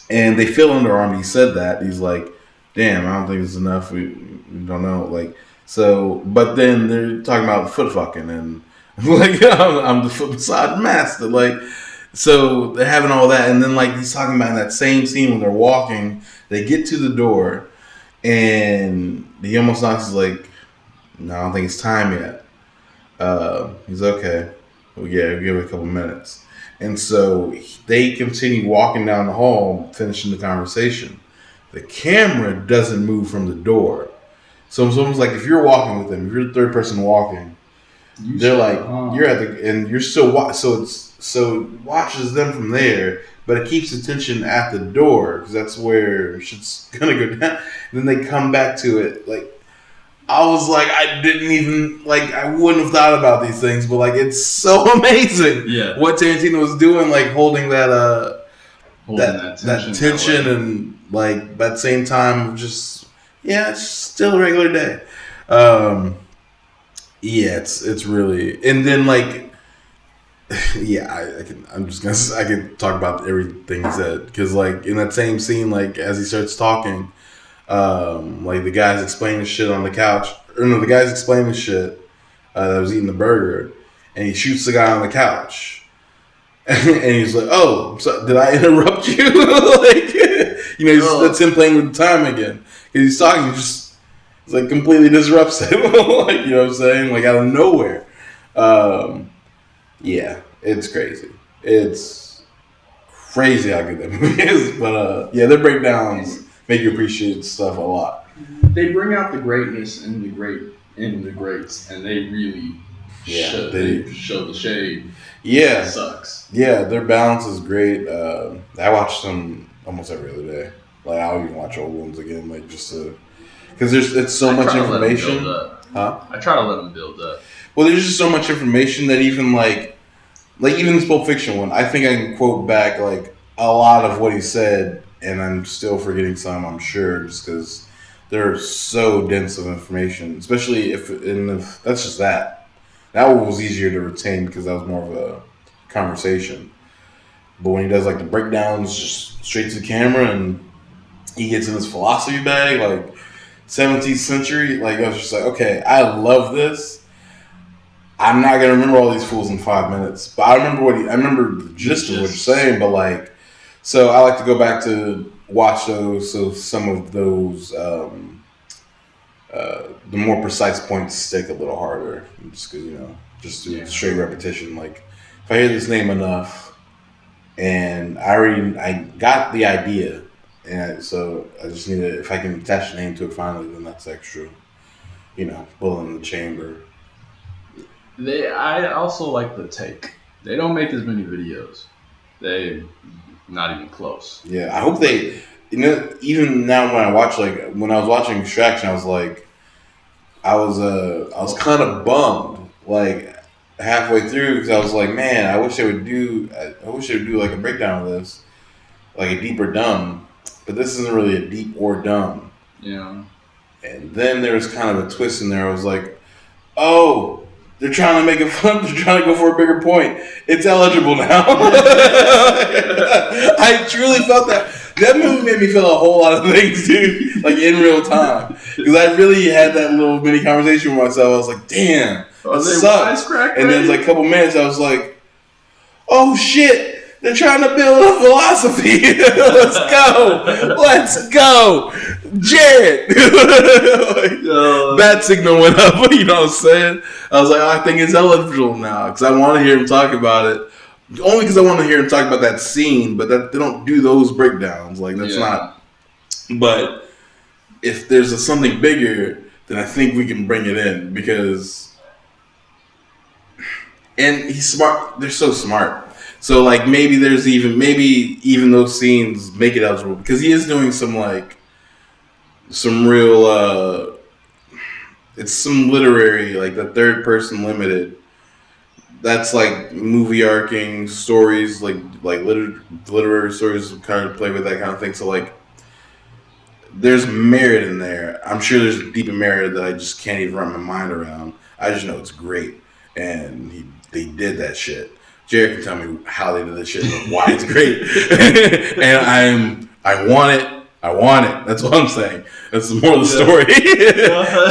they feel underarmed. He said that he's like, "Damn, I don't think it's enough. We don't know." Like so, but then they're talking about foot fucking and like I'm the foot massage master. Like so they're having all that, and then like he's talking about in that same scene when they're walking, they get to the door, and he almost knocks like. No, I don't think it's time yet. He's okay. Well, yeah, give it a couple minutes. And so they continue walking down the hall, finishing the conversation. The camera doesn't move from the door. So it's almost like if you're walking with them, if you're the third person walking, they're like, you're at the, and you're still, so it watches them from there, but it keeps attention at the door because that's where shit's gonna go down. And then they come back to it, like, I was like, I didn't even, like, I wouldn't have thought about these things, but, like, it's so amazing what Tarantino was doing, like, holding that tension and, like, that same time, just, it's still a regular day. It's really, and then, like, I can talk about everything he said, because, like, in that same scene, like, as he starts talking, like the guy's explaining shit on the couch. Or no, the guy's explaining shit that was eating the burger, and he shoots the guy on the couch, and he's like, "Oh, so did I interrupt you?" Like, that's him playing with the time again. Cause he's talking, it's like completely disrupts him. Like, you know what I'm saying? Like out of nowhere. It's crazy. It's crazy how good that movie is. But their breakdowns make you appreciate stuff a lot. They bring out the greatness in the greats, and they really show the shade. Yeah, it sucks. Yeah, their balance is great. I watch them almost every other day. Like I'll even watch old ones again, like just to because it's so much information. I try to let them build up. Well, there's just so much information that even like even this Pulp Fiction one, I think I can quote back like a lot of what he said. And I'm still forgetting some, I'm sure, just because they're so dense of information. Especially if that's just that. That one was easier to retain because that was more of a conversation. But when he does like the breakdowns, just straight to the camera, and he gets in his philosophy bag, like 17th century, like I was just like, okay, I love this. I'm not gonna remember all these fools in 5 minutes, but I remember the gist of what you're saying, but like. So I like to go back to watch those, so some of those, the more precise points stick a little harder, just because, just do straight repetition. Like, if I hear this name enough, and I got the idea, and so I just need to, if I can attach the name to it finally, then that's extra, bullet in the chamber. I also like the take. They don't make as many videos. Not even close. Yeah, I hope they. Even now when I watch, like when I was watching Extraction, I was like, I was kind of bummed, like halfway through, because I was like, man, I wish they would do like a breakdown of this, like a deep or dumb, but this isn't really a deep or dumb. Yeah. And then there was kind of a twist in there. I was like, oh, they're trying to make it fun. They're trying to go for a bigger point. It's eligible now. I truly felt that. That movie made me feel a whole lot of things, dude. Like in real time, because I really had that little mini conversation with myself. I was like, "Damn, that sucks." And then like a couple minutes, I was like, "Oh shit." They're trying to build a philosophy. Let's go, Jared. That signal went up. You know what I'm saying? I was like, I think it's eligible now because I want to hear him talk about it. Only because I want to hear him talk about that scene, but that they don't do those breakdowns. Like that's not. But if there's something bigger, then I think we can bring it in because. And he's smart. They're so smart. So like maybe even those scenes make it eligible because he is doing some real it's some literary like the third person limited. That's like movie arcing stories like literary stories kind of play with that kind of thing. So like there's merit in there. I'm sure there's a deep merit that I just can't even wrap my mind around. I just know it's great and they did that shit. Jared can tell me how they did this shit and why it's great. And I want it. That's what I'm saying. That's more of the story.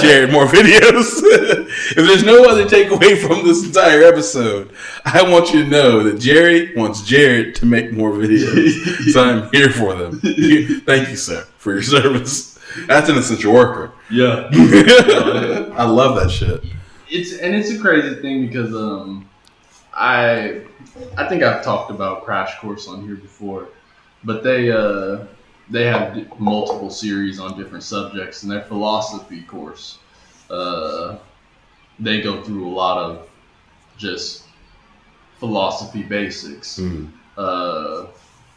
Jared, more videos. If there's no other takeaway from this entire episode, I want you to know that Jerry wants Jared to make more videos. So I'm here for them. Thank you, sir, for your service. That's an essential worker. Yeah. I love that shit. It's a crazy thing because I think I've talked about Crash Course on here before, but they have multiple series on different subjects, and their philosophy course, they go through a lot of just philosophy basics,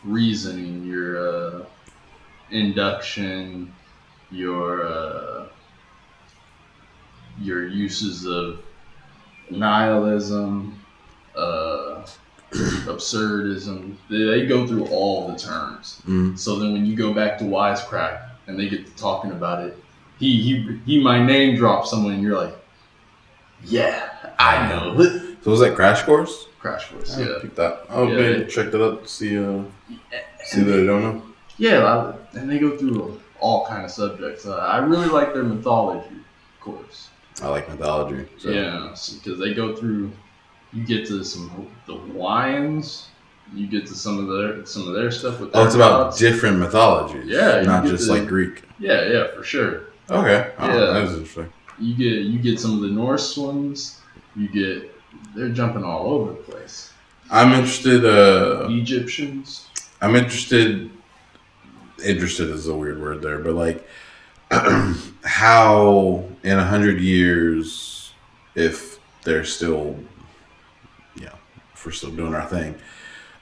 reasoning, your induction, your uses of nihilism. Absurdism. They go through all the terms. So then when you go back to Wisecrack and they get to talking about it, he might name drop someone and you're like, yeah, I know. So was that Crash Course? Crash Course, yeah. Pick that. Check that up. See that I don't know. Yeah, and they go through all kind of subjects. I really like their mythology course. I like mythology. So. Yeah, because they go through. You get to the Hawaiians. You get to some of their stuff with. It's about different mythologies. Yeah, not just like Greek. Yeah, for sure. Okay. That was interesting. You get some of the Norse ones. They're jumping all over the place. I'm interested. Egyptians. I'm interested. Interested is a weird word there, but like how in 100 years, if they're still. If we're still doing our thing,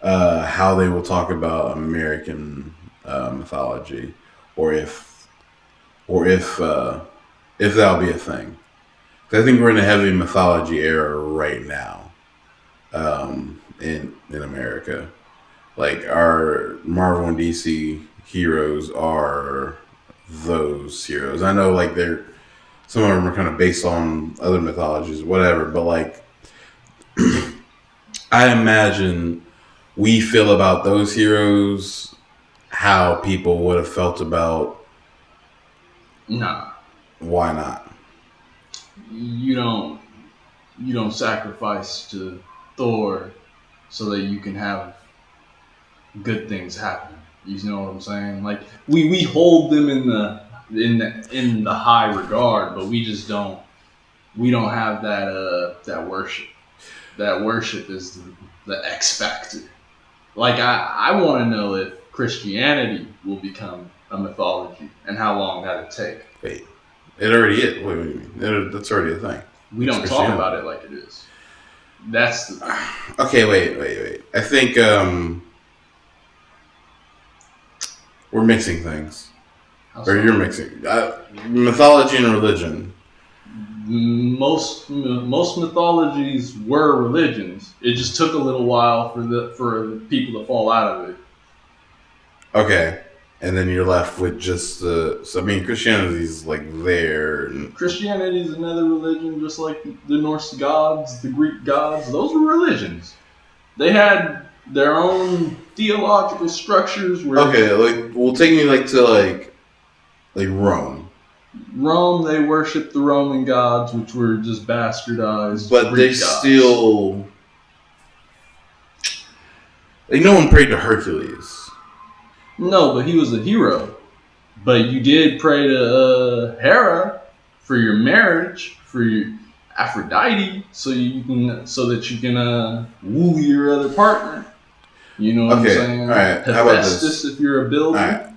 how they will talk about American mythology, or if that'll be a thing. I think we're in a heavy mythology era right now, in America. Like our Marvel and DC heroes are those heroes. I know, like some of them are kind of based on other mythologies, whatever, but like. I imagine we feel about those heroes how people would have felt about. Nah. Why not? You don't sacrifice to Thor so that you can have good things happen. You know what I'm saying? Like we hold them in the high regard, but we just don't. We don't have that worship. That worship is the X factor. Like I want to know if Christianity will become a mythology and how long that'll take. Wait, it already is. What do you mean? That's already a thing. We don't talk about it like it is. That's the thing. Okay. Wait. I think we're mixing things, or you're mixing mythology and religion. Most mythologies were religions. It just took a little while for the people to fall out of it. Okay, and then you're left with just the. So I mean, Christianity's like there. And Christianity is another religion, just like the Norse gods, the Greek gods. Those were religions. They had their own theological structures. Where take me to Rome. Rome, they worshipped the Roman gods, which were just bastardized. But Greek they gods. still. No one prayed to Hercules. No, but he was a hero. But you did pray to Hera for your marriage, for your Aphrodite, so that you can woo your other partner. You know what I'm saying? All right. How about this? If you're a builder. All right.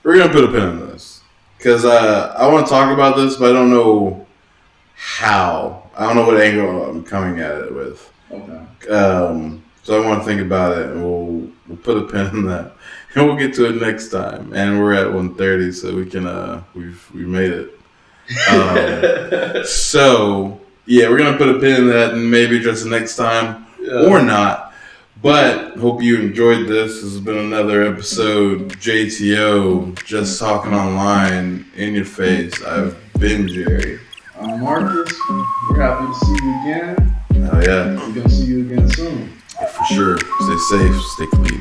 We're gonna put a pin in this because I want to talk about this, but I don't know how. I don't know what angle I'm coming at it with. Okay. So I want to think about it, and we'll put a pin in that, and we'll get to it next time. And we're at 1:30, so we can we've made it. So yeah, we're gonna put a pin in that, and maybe address it next time or not. But hope you enjoyed this. This has been another episode. JTO, just talking online in your face. I've been Jerry. I'm Marcus. We're happy to see you again. Oh yeah, We're gonna see you again soon. for sure. Stay safe, stay clean.